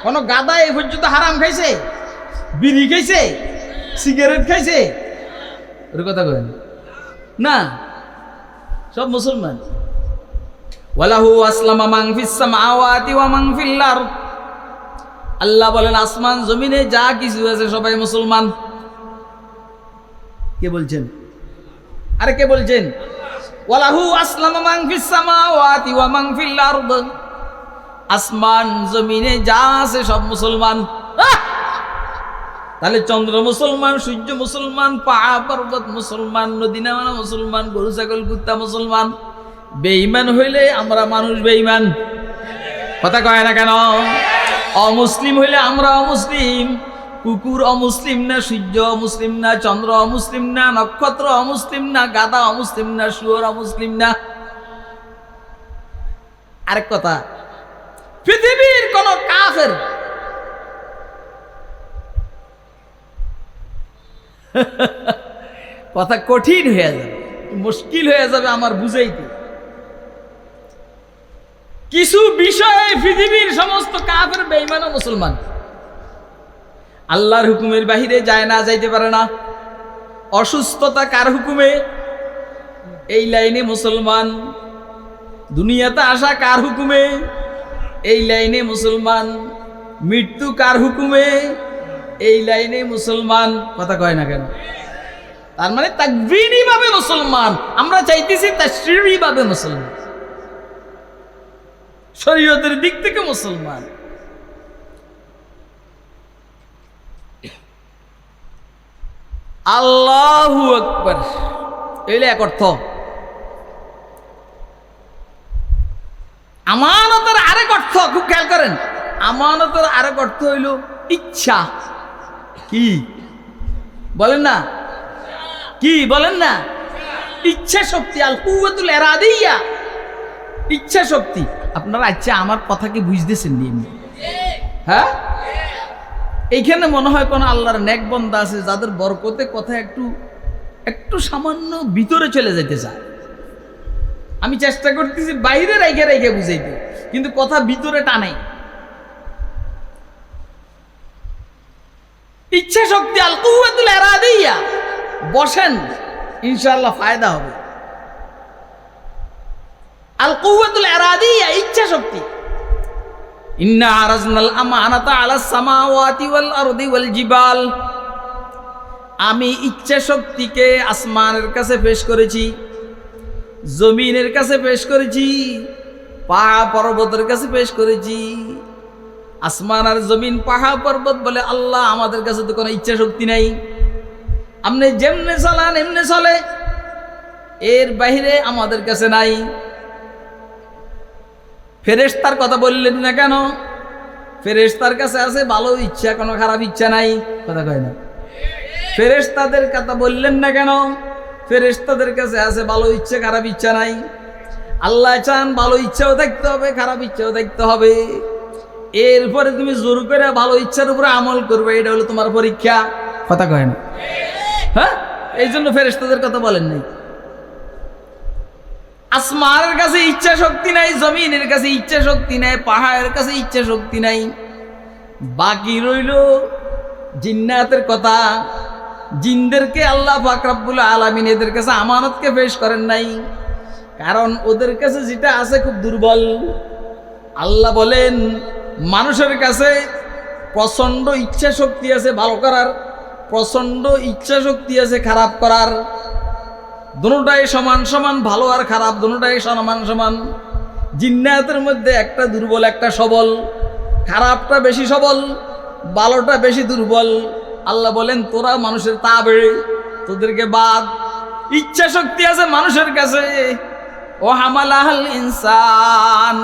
কোন গাদা এই পর্যন্ত হারাম খাইছে? বিড়ি খাইছে? সিগারেট খাইছে? ওর কথা কয় না, সব মুসলমান। ওয়ালাহু আসলামা মান ফিস সামাওয়াতি ওয়া মান ফিল আরদ, আল্লাহ বলেন আসমান জমিনে যা কিছু আছে সবাই মুসলমান। কে বলছেন? আরে কে বলছেন? ওয়ালাহু আসলামা মান ফিস সামাওয়াতি ওয়া মান ফিল আরদ, আসমান জমিনে যা আছে সব মুসলমান। তাহলে চন্দ্র মুসলমান, সূর্য মুসলমান, পাহাড় পর্বত মুসলমান, নদী নালা মুসলমান, গরু ছাগল কুত্তা মুসলমান। বেঈমান হইলে আমরা মানুষ বেঈমান, কথা কয় না কেন? অমুসলিম হইলে আমরা অমুসলিম। কুকুর অমুসলিম না, সূর্য অমুসলিম না, চন্দ্র অমুসলিম না, নক্ষত্র অমুসলিম না, গাধা অমুসলিম না, শুয়োর অমুসলিম না। আরেক কথা, পৃথিবীর কোন কাফের কথা কঠিন হয়ে যাবে, মুশকিল হয়ে যাবে আমার বুঝাইতে। কিছু বিষয়ে পৃথিবীর সমস্ত কাফের বেঈমান ও মুসলমান, আল্লাহর হুকুমের বাহিরে যায় না, যাইতে পারে না। অসুস্থতা কার হুকুমে? এই লাইনে মুসলমান। দুনিয়াতে আসা কার হুকুমে? এই লাইনে মুসলমান। মৃত্যু কার হুকুমে? এই লাইনে মুসলমান, কথা কয় না কেন? তার মানে তাকবীরি ভাবে মুসলমান, আমরা চাইতেছি তাশরীঈ ভাবে মুসলমান, শরীয়তের দিক থেকে মুসলমান। আল্লাহু আকবার, এইলে এক অর্থ। আমানতের আরেক অর্থ, খুব খেয়াল করেন, আমানতের আরেক অর্থ হইল ইচ্ছা। কি বলেন না? কি বলেন না? ইচ্ছা শক্তি, আল কুওয়াতুল ইরাদিয়া, ইচ্ছা শক্তি। আপনারা আচ্ছা আমার কথা কি বুঝতেছেন নি? হ্যাঁ, এইখানে মনে হয় কোন আল্লাহর নেক বান্দা আছে যাদের বরকতে কথা একটু একটু সামান্য ভিতরে চলে যেতে চায়। আমি চেষ্টা করতেছি বাইরে রেখে রেখে বুঝাইতে, কিন্তু কথা ভিতরে টানে। ইচ্ছা শক্তি, আল কুওয়াতুল ইরাদিয়া। বসেন, ইনশাআল্লাহ ফায়দা হবে। আল কুওয়াতুল ইরাদিয়া, ইচ্ছা শক্তি। ইন্না আরাজনাল আমানাতা আলাস সামাওয়াতি ওয়াল আরদি ওয়াল জিবাল, আমি ইচ্ছা শক্তিকে আসমানের কাছে পেশ করেছি, জমিনের কাছে পেশ করেছি, পাহাড় পর্বতের কাছে পেশ করেছি। আসমান আর জমিন, পাহাড় পর্বত বলে আল্লাহ আমাদের কাছে তো কোনো ইচ্ছা শক্তি নাই, আপনি যেমনে চালান এমনে চলে, এর বাইরে আমাদের কাছে নাই। ফেরেশতার কথা বললেন না কেন? ফেরেশতার কাছে আছে ভালো ইচ্ছা, কোনো খারাপ ইচ্ছা নাই, কথা কয় না? ফেরেশতাদের কথা বললেন না কেন? ফেরেশতাদের কাছে আছে ভালো ইচ্ছা, খারাপ ইচ্ছা নাই। আল্লাহ চান ভালো ইচ্ছাও থাকতে হবে, খারাপ ইচ্ছাও থাকতে হবে। এরপরে তুমি জোর করে ভালো ইচ্ছার উপরে আমল করবে, এটা হলো তোমার পরীক্ষা, কথা কয় না? হ্যাঁ, এই জন্য ফেরেশতাদের কথা বলেন নাই। আসমানের কাছে ইচ্ছা শক্তি নাই, জমিনের কাছে ইচ্ছা শক্তি নাই, পাহাড়ের কাছে ইচ্ছা শক্তি নাই। বাকি রইল জিন্নাতের কথা। জিনদেরকে আল্লাহ পাক রব্বুল আলামিন এদের কাছে আমানতকে পেশ করেন নাই, কারণ ওদের কাছে যেটা আছে খুব দুর্বল। আল্লাহ বলেন মানুষের কাছে প্রচন্ড ইচ্ছা শক্তি আছে ভালো করার, প্রচন্ড ইচ্ছা শক্তি আছে খারাপ করার। দুটোটাই সমান সমান, ভালো আর খারাপ দুটোটাই সমান সমান। জিন্নাতের মধ্যে একটা দুর্বল একটা সবল, খারাপটা বেশি সবল, ভালোটা বেশি দুর্বল। আল্লাহ বলেন তোরা মানুষের তাবে, তোদেরকে বাদ। ইচ্ছা শক্তি আছে মানুষের কাছে, ও হামালাহাল ইনসান।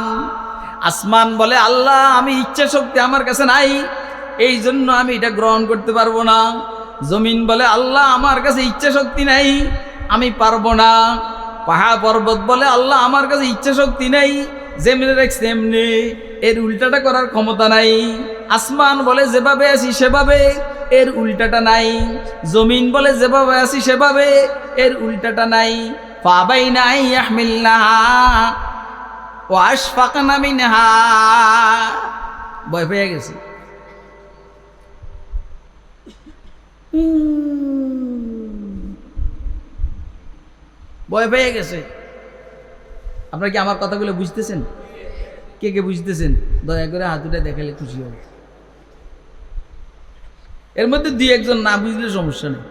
আসমান বলে আল্লাহ আমি ইচ্ছা শক্তি আমার কাছে নাই, এই জন্য আমি এটা গ্রহণ করতে পারবো না। জমিন বলে আল্লাহ আমার কাছে ইচ্ছা শক্তি নাই, আমি পারবো না। পাহাড় পর্বত বলে আল্লাহ আমার কাছে ইচ্ছা শক্তি নাই, যেমনি রাখছি এমনি, এর উল্টাটা করার ক্ষমতা নাই। আসমান বলে যেভাবে আছি সেভাবে, এর উল্টাটা নাই। জমিন বলে যেভাবে আছি সেভাবে, এর উল্টাটা নাই। ফাবাইনা ইয়াহমিলনাহা ওয়া আশফাকনা মিনহা, ভয় পেয়ে গেছে। ভয় পেয়ে গেছে। আপনারা কি আমার কথাগুলো বুঝতেছেন? কে কে বুঝতেছেন দয়া করে হাত উঠে দেখালে খুশি হবে। এর মধ্যে দুই একজন না বুঝলে সমস্যা নেই,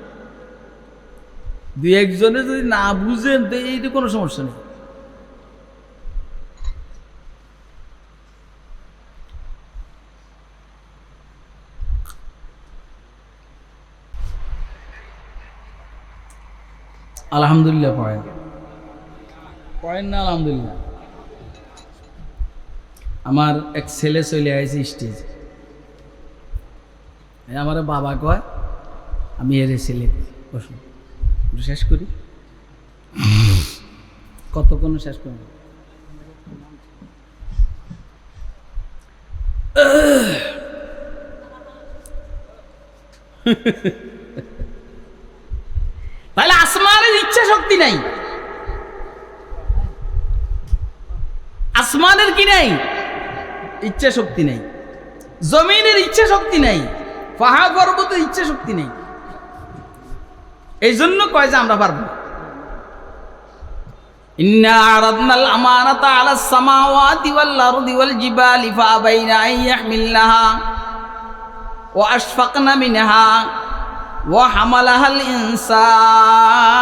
দুই একজনে যদি না বুঝেন তো এইটা কোনো সমস্যা নেই। আলহামদুলিল্লাহ পড়েন, পড়েন না আলহামদুলিল্লাহ। আমার এক ছেলে চলে আসছে স্টেজ, আমার বাবা কয় আমি এর ছেলে বসুন শেষ করি, কতক্ষণ শেষ করব। তাহলে আসমানের ইচ্ছা শক্তি নাই, আসমানের কি নাই? ইচ্ছা শক্তি নাই। জমিনের ইচ্ছা শক্তি নাই, পাহাড় পর্বতের ইচ্ছা শক্তি নেই। এই জন্য কয় যে আমরা পারবো। ইন্না আরাদনাল আমানাতা আলাস সামাওয়াতি ওয়াল আরদি ওয়াল জিবালি ফাআবাইনা আন ইয়াহমিলনাহা ওয়া আশফাকনা মিনহা ওয়া হামালাহাল ইনসান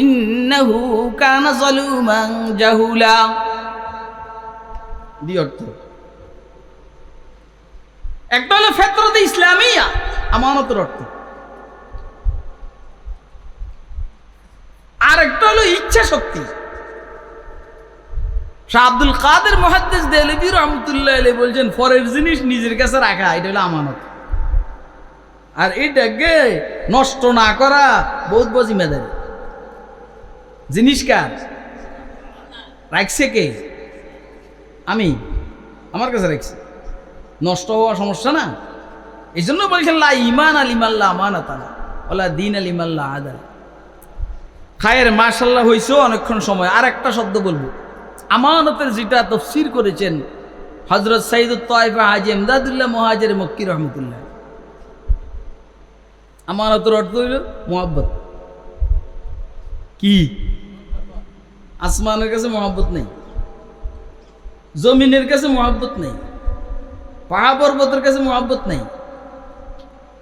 ইন্নাহু কানা যালুমান জাহুলা। দি অর্থ একটা হলো ফিতরতে ইসলামিয়া, আমানতের অর্থ, আর একটা হলো ইচ্ছা শক্তি। শাহ আব্দুল কাদের মুহাদ্দিস দেহলভী রাহমাতুল্লাহ আলাইহি বলছেন পরের জিনিস নিজের কাছে রাখা এটা হলো আমানত, আর এটাকে নষ্ট না করা বহুত বড় জিম্মেদারি। জিনিস কার রাখছে কে? আমি, আমার কাছে রাখছি, নষ্ট হওয়া সমস্যা না। এই জন্য বলছেন লা ঈমান আলিমাল্লা আমানাতা ওয়ালা দীন আলিমাল্লা আদাল। খায়ের মাশাআল্লাহ হইছো অনেকক্ষণ সময়। আর একটা শব্দ বলবো, আমানতের যেটা তাফসীর করেছেন হযরত সাইয়্যিদুত তায়েফা হাজী ইমদাদুল্লাহ মুহাজির মক্কি রহমাতুল্লাহ। আমানতের অর্থ হইল মুহাব্বত। কি? আসমানের কাছে মুহাব্বত নেই, জমিনের কাছে মুহাব্বত নেই, পাহাড় পর্বতের কাছে মুহাব্বত নেই।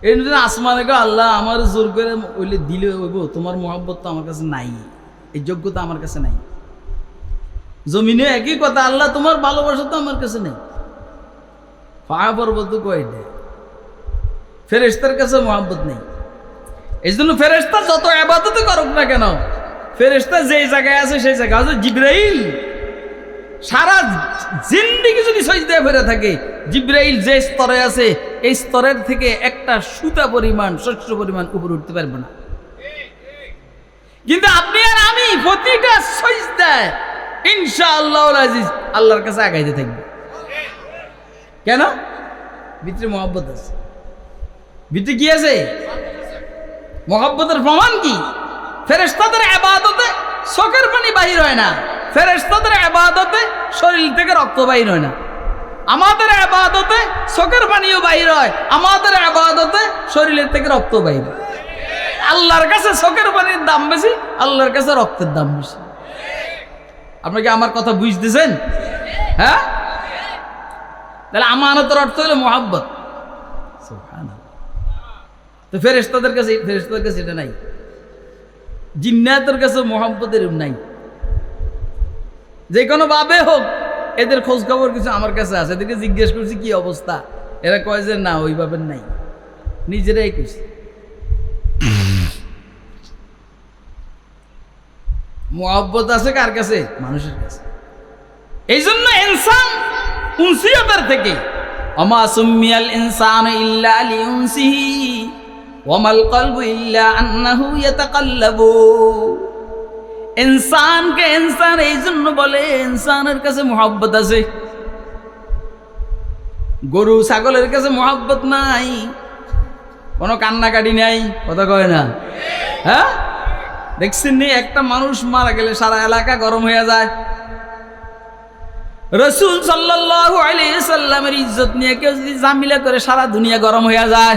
এই জন্য আসমানে গো আল্লাহ আমার জোর করে ওইলে দিলে হইব, তোমার মুহাব্বত তো আমার কাছে নাই, এই যোগ্যতা আমার কাছে নাই। জমিনে একই কথা, আল্লাহ তোমার ভালোবাসা তো আমার কাছে নেই। পাহাড় পর্বত কয়টা, ফেরেশতার কাছে মুহাব্বত নেই। এই জন্য ফেরেশতা যত ইবাদত করুক না কেন, ফেরেশতা যেই জায়গায় আছে সেই জায়গায় আছে। জিবরাইল সারা জিন্দেগি যদি সিজদায় পড়ে থাকে, জিবরাইল যে স্তরে আছে এই স্তরের থেকে একটা সুতা পরিমাণ শস্য পরিমাণ উপরে উঠতে পারবে না। কিন্তু আপনি আর আমি প্রতিটা সিজদায় ইনশাআল্লাহুল আজিজ আল্লাহর কাছে আগাইতে থাকবে। কেন? ভিতরে মহব্বত আছে। ভিতরে কি আছে? মহব্বতের প্রমাণ কি? ফেরেশতাদের ইবাদতে চোখের পানি বাহির হয় না, ফেরেশতাদের ইবাদতে শরীর থেকে রক্ত বাহির হয় না। আমাদের ইবাদতে চোখের পানিও বাহির হয়, আমাদের ইবাদতে শরীরের থেকে রক্ত বাহির হয়। আল্লাহর কাছে চোখের পানির দাম বেশি, আল্লাহর কাছে রক্তের দাম বেশি। আপনি কি আমার কথা বুঝতেছেন? হ্যাঁ, তাহলে আমানতের অর্থ হলো মুহাব্বত। সুবহানাল্লাহ। তো ফেরেশতাদের কাছে এটা নাই, জিন্নাতের কাছে মুহাব্বতের নাই। যে কোনো ভাবে হোক এদের খোঁজ খবর কিছু আমার কাছে আছে, এদেরকে জিজ্ঞেস করছি কি অবস্থা, এরা কয় যে না ওই ভাবে নাই, নিজেরাই কইছে। মুহাব্বত আছে কার কাছে? মানুষের কাছে। এই জন্য ইনসান উনসিয়তের থেকে ওমা সুমিয়াল ইনসানু ইল্লা লিউনসিহি ওয়ামাল কলবু ইল্লা আন্নাহু ইয়াতাকাল্লাবু। ইনসানকে ইনসান এই জন্য বলে ইনসানের কাছে মুহাব্বত আছে। গরু ছাগলের কাছে মহব্বত নাই, কোনো কান্নাকাটি নাই, কথা কয় না? হ্যাঁ, দেখছেন নি একটা মানুষ মারা গেলে সারা এলাকা গরম হয়ে যায়। রাসূল সাল্লাল্লাহু আলাইহি সাল্লামের ইজ্জত নিয়ে কেউ যদি জামিলা করে সারা দুনিয়া গরম হয়ে যায়,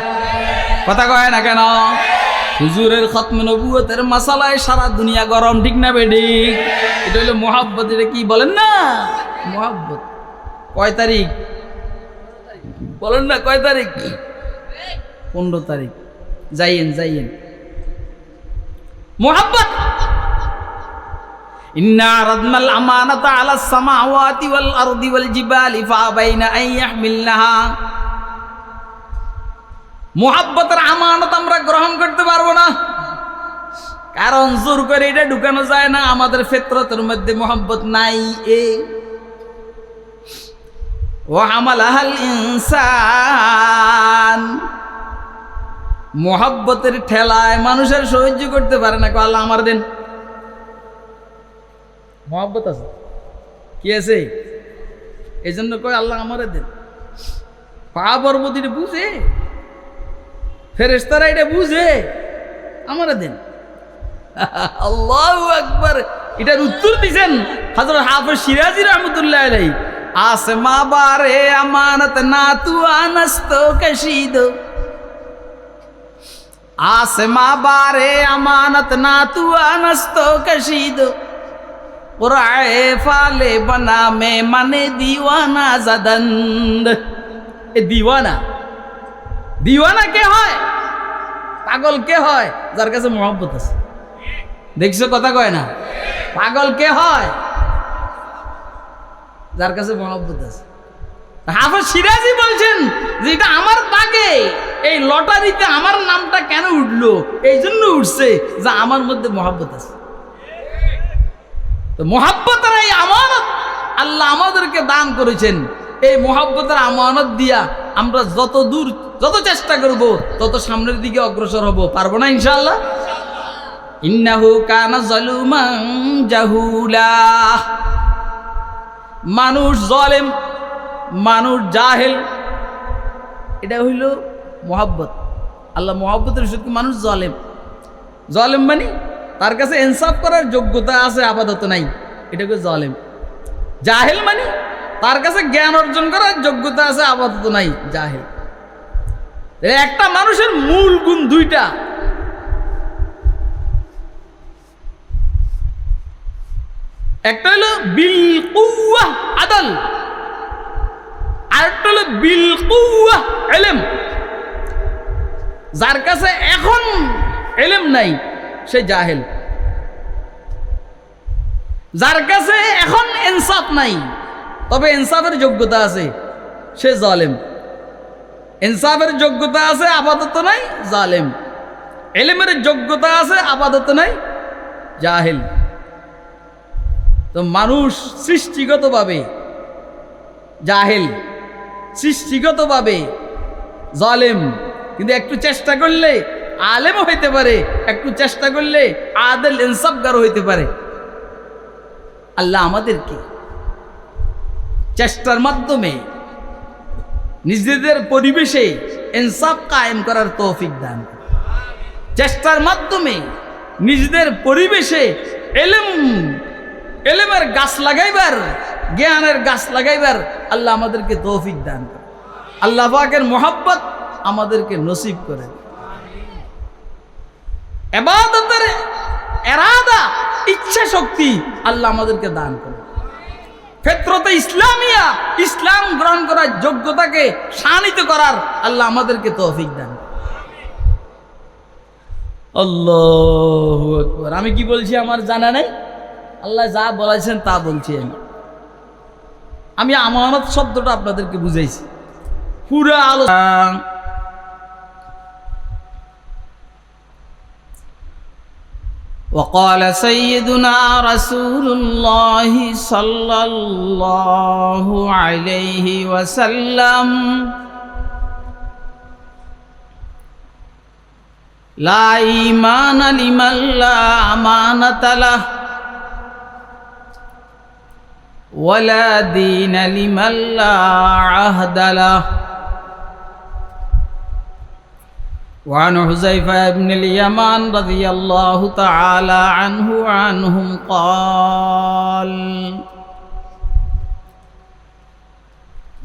কথা কয় না কেন? হুজুরের খতমে নবুয়তের মাসালায় সারা দুনিয়া গরম, ঠিক না বেঠিক? এটা হলো মহব্বত। এটা কি বলেন না মহব্বত? কয় তারিখ বলেন না, কয় তারিখ? 15 তারিখ। যাইয়েন মহব্বত। ইন্না আরাদনাল আমানাতা আলাস সামাওয়াতি ওয়াল আরদি ওয়াল জিবালি ফাআবাইনা আন ইয়াহমিলনাহা। মহব্বতের আমানত আমরা গ্রহণ করতে পারবো না, কারণ জোর করে এটা ঢুকানো যায় না, আমাদের ফিতরতের মধ্যে মহব্বত নাই। ওয়া হামালাহাল ইনসান, মহব্বতের ঠেলায় মানুষের সহ্য করতে পারে না। আল্লাহ আমার দেন, মহব্বত আছে, কি আছে? এই জন্য কয় আল্লাহ আমারে দেন। পা পর্বত এটা বুঝে, ফেরেশতারা এটা বুঝে, আমারে দেন। আল্লাহু আকবার। এটার উত্তর দিয়েছেন হযরত হাফেজ শিরাজি রাহমাতুল্লাহ আলাইহি। आसमा बारे अमानत ना तू आनस्तो कशीदो, आसमा बारे अमानत ना तू आनस्तो कशीदो, कुराए फाले बना में मने दीवाना जदंद। ए दीवाना, दीवाना কে হয়? পাগল কে হয়? যার কাছে মহব্বত আছে। দেখছো কথা কয় না? পাগল কে হয়? যার কাছে মহব্বত আছে। হাফেজ শিরাজি বলছেন যে এটা আমার ভাগে, এই লটারিতে আমার নামটা কেন উঠলো? এই জন্য উঠছে যে আমার মধ্যে মহব্বত আছে। তো মহব্বতের এই আমানত আল্লাহ আমাদেরকে দান করেছেন। এই মহব্বতের আমানত দিয়া আমরা যত চেষ্টা করব তত সামনের দিকে অগ্রসর হব। পারবো না ইনশাআল্লাহ? ইন্নাহু কানা যালুমান জাহুলা। মানুষ জালেম, মানুষ জাহেল, এটা হইল মহব্বত। আল্লাহ মহব্বতের শুধু মানুষ জালেম। জালেম মানে তার কাছে ইনসাফ করার যোগ্যতা আছে, আপাতত নাই, এটাকে জালেম। জাহেল মানে তার কাছে জ্ঞান অর্জন করার যোগ্যতা আছে, আপাতত নাই, জাহেল। একটা মানুষের মূল গুণ দুইটা, একটা হলো বিল কুওয়া আদল, আরেকটা হলো বিল কুওয়া ইলম। যার কাছে এখন ইলম নাই সে জাহেল, যার কাছে এখন ইনসাফ নাই তবে ইনসাফের যোগ্যতা আছে সে জালেম। ইনসাফের যোগ্যতা আছে, আপাতত নাই, জালেম। ইলমের যোগ্যতা আছে, আপাতত নাই, জাহেল। তো মানুষ সৃষ্টিগতভাবে জাহেল, সৃষ্টিগতভাবে জালেম, কিন্তু একটু চেষ্টা করলে আলেমও হইতে পারে, একটু চেষ্টা করলে আদল ইনসাফগার হইতে পারে। আল্লাহ আমাদেরকে চেষ্টার মাধ্যমে নিজেদের পরিবেশে ইনসাফ কায়েম করার তৌফিক দান, চেষ্টার মাধ্যমে নিজেদের পরিবেশে এলেমের গাছ লাগাইবার, জ্ঞানের গাছ লাগাইবার আল্লাহ আমাদেরকে তৌফিক দান করে। আল্লাহ পাকের মহব্বত আমাদেরকে নসিব করে। ইবাদতের ইরাদা, ইচ্ছা শক্তি আল্লাহ আমাদেরকে দান করে। ফিতরতে ইসলামিয়া, ইসলাম গ্রহণ করার যোগ্যতাকে শানিত করার আল্লাহ আমাদেরকে তৌফিক দান। আল্লাহু আকবার। আমি কি বলছি আমার জানা নেই, আল্লাহ যা বলেছেন তা বলছি। আমি আমানত শব্দটা আপনাদেরকে বুঝাইছি পুরো আলোচনা। وقال سيدنا رسول الله صلى الله عليه وسلم لا إيمان لمن لا أمانة له ولا دين لمن لا عهد له. وعن حذيفة بن اليمان رضي الله تعالى عنهم قال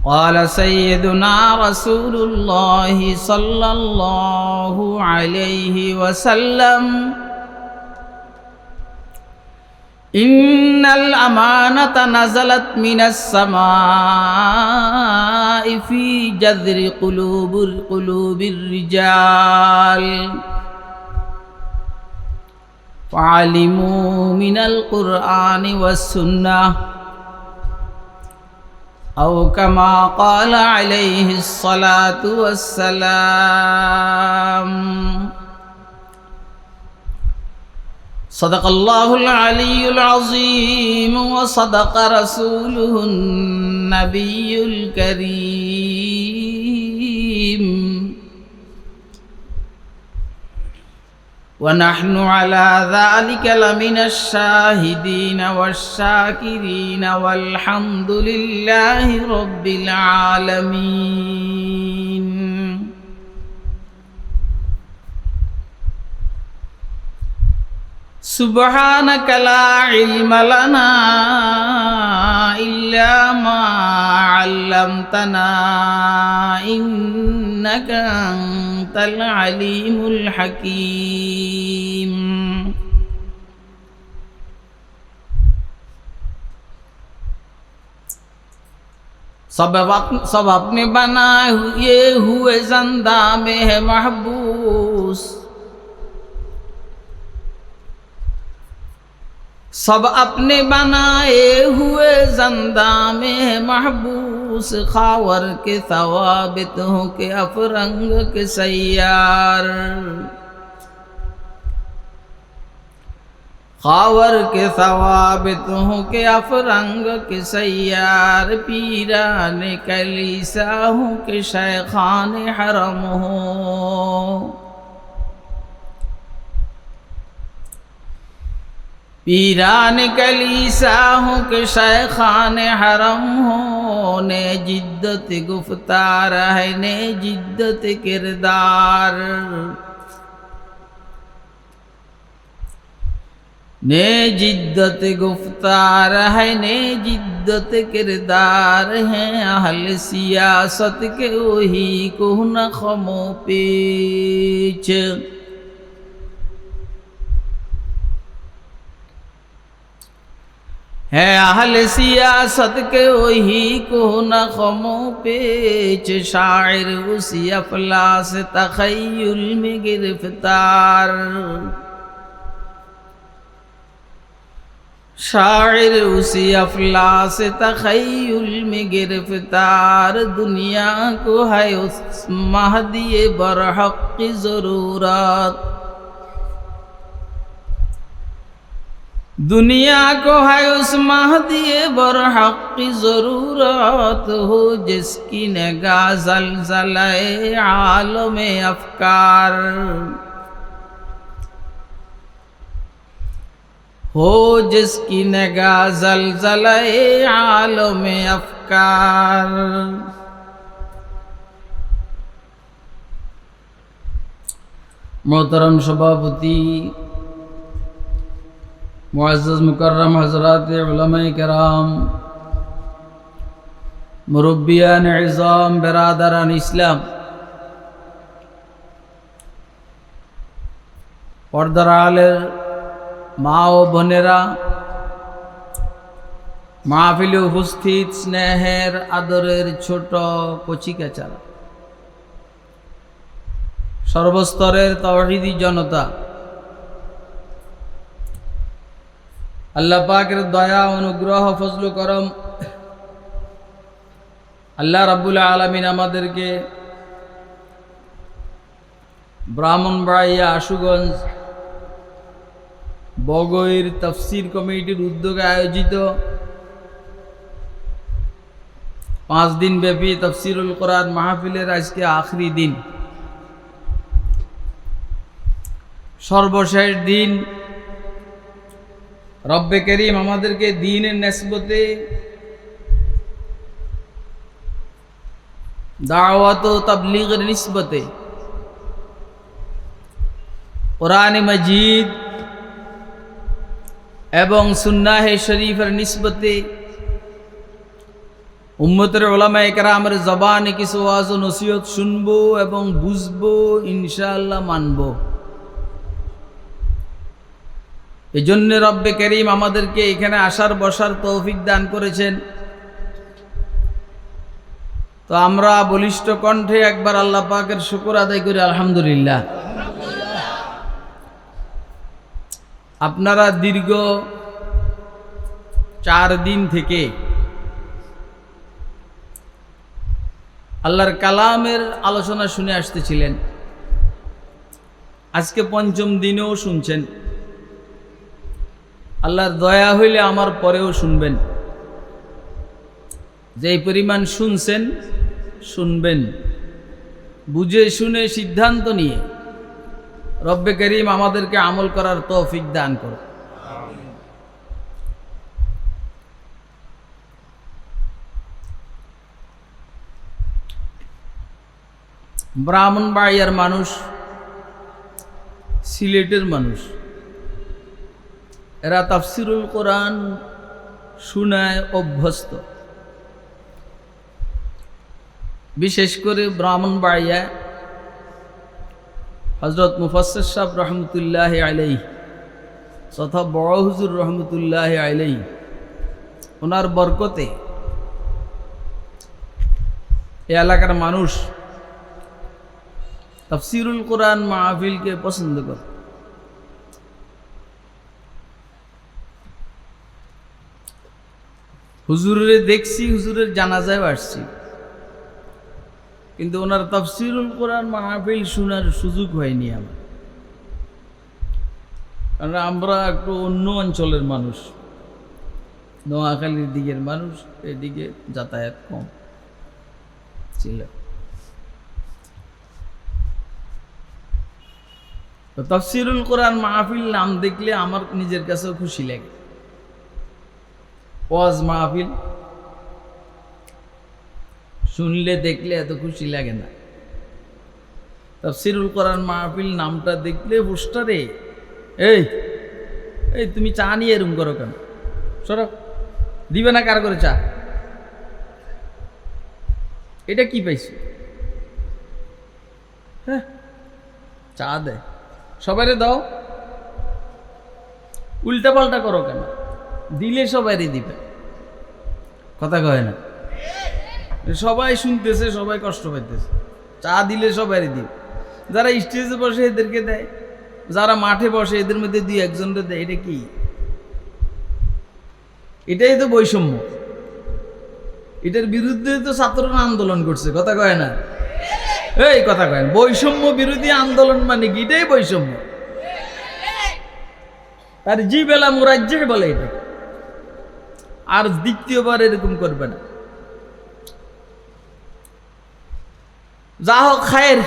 قال سيدنا رسول الله صلى الله عليه وسلم إن الأمانة نزلت من السماء في جذر قلوب الرجال فعلموا من القرآن والسنة أو كما قال عليه الصلاة والسلام. صدق الله العلي العظيم وصدق رسوله النبي الكريم ونحن على ذلك لمن الشاهدين والشاكرين والحمد لله رب العالمين. سبحانك لا علم لنا إلا ما علمتنا إنك أنت العليم الحكيم. सब अपने बनाए हुए ज़िंदा में है महबूस, सब अपने बनाए हुए ज़िंदा में है महबूस। खावर के सवाबितों के अफरंग के सैयार, खावर के सवाबितों के अफरंग के सैयार। पीरान कलीसाहों के शेखान हरम हो, पीरान कलीसाहों के शेखान हरम हो। ने जिद्दत गुफ्तार है ने जिद्दत किरदार, ने जिद्दत गुफ्तार है ने जिद्दत किरदार हैं। अहल सियासत के वही को न खमो पेच, है अहल सियासत के वही को न खमो पेच। शायर उसी अफलास तखय्युल में गिरफ्तार, शायर उसी अफलास तखय्युल में गिरफ्तार। दुनिया को है उस महदी बरहक की ज़रूरत, दुनिया को है उस महदी बरहक की ज़रूरत। हो जिसकी निगाह ज़लज़ले आलम अफ़कार, हो जिसकी निगाह ज़लज़ले आलम अफ़कार। मोहतरम सभापति, मुअज़्ज़ज़ मुकर्रम हज़रात उलमाए किराम, मुरब्बियान इज़ाम, बिरादरान इस्लाम, पर्दार आलेर মা ও বোনেরা, মাহফিলে উপস্থিত স্নেহের আদরের ছোট কচিকাচারা, সর্বস্তরের তাওহীদি জনতা, আল্লাহ পাকের দয়া অনুগ্রহ ফজল করম আল্লাহ রাব্বুল আলামিন আমাদেরকে ব্রাহ্মণবাড়িয়া আশুগঞ্জ বগৈর তাফসীর কমিটির উদ্যোগে আয়োজিত 5 দিন ব্যাপী তাফসীরুল কোরআন মাহফিলের আজকে আখরি দিন, সর্বশেষ দিন। রব্বে করিম আমাদেরকে দ্বীনের নিসবতে দাওয়াত ও তাবলীগের নিসবতে, কোরআন মাজিদ এবং সুন্নাহ শরীফের নিসবতে উম্মতের উলামায়ে কেরামের জবানে কিছু ওয়াজ ও নসিহত শুনবো এবং বুঝবো, ইনশাআল্লাহ মানবো। এই জন্য রব্বে করিম আমাদেরকে এখানে আসার বসার তৌফিক দান করেছেন। তো আমরা বলিষ্ঠ কণ্ঠে একবার আল্লাহ পাকের শুকর আদায় করি, আলহামদুলিল্লাহ। আপনারা দীর্ঘ 4 দিন থেকে আল্লাহর কালামের আলোচনা শুনে আসতেছিলেন। আজকে 5ম দিনেও শুনছেন। আল্লাহর দয়া হইলে আমার পরেও শুনবেন। যেই পরিমাণ শুনছেন শুনবেন, বুঝে শুনে সিদ্ধান্ত নিয়ে রব্বে করিম আমাদেরকে আমল করার তৌফিক দান করুন। ব্রাহ্মণবাড়িয়ার মানুষ, সিলেটের মানুষ, এরা তাফসিরুল কোরআন শুনায় অভ্যস্ত। বিশেষ করে ব্রাহ্মণবাড়িয়া হযরত মুফাসসির সাহেব রহমতুল্লাহ আলাইহি তথা বড় হুজুর রহমতুল্লাহ আলাইহি, ওনার বরকতে এই এলাকার মানুষ তাফসিরুল কোরআন মাহফিলকে পছন্দ করে। হুজুরের দেখছি, হুজুরের জানাজায় আসছি, কিন্তু ওনার তাফসিরুল কোরআন মাহফিল শোনার সুযোগ হয়নি আমার। কারণ আমরা একটু অন্য অঞ্চলের মানুষ, নোয়াখালীর দিকের মানুষ, এদিকে যাতায়াত কম ছিল। তাফসিরুল কোরআন মাহফিল নাম দেখলে আমার নিজের কাছেও খুশি লাগে। ওয়াজ মাহফিল শুনলে দেখলে এত খুশি লাগে না। তাফসিরুল কোরআন মাহফিল নামটা দেখলে পোস্টারে, এই এই তুমি চা নিয়ে এরম করো কেন? সরো, দিবে না কার করে চা? এটা কি পাইছো? হ্যাঁ, চা দেয়, সবাইরে দাও। উল্টা পাল্টা করো কেন? দিলে সবাইরে দিবে, কথা কয় না। সবাই শুনতেছে, সবাই কষ্ট পাইতেছে। চা দিলে সবাইরে দিবে। যারা স্টেজে বসে এদেরকে দেয়, যারা মাঠে বসে এদের মধ্যে 2-1জনকে দেয়। এটা কি? এটাই তো বৈষম্য। এটার বিরুদ্ধে তো ছাত্ররা আন্দোলন করছে, কথা কয় না। এই কথা কয় না, বৈষম্য বিরোধী আন্দোলন মানে কি? এটাই বৈষম্য। আর জি বেলা মুরাজ্জে বলে এটা। আর দ্বিতীয়বার এরকম করবে না। যা হোক, খায়ের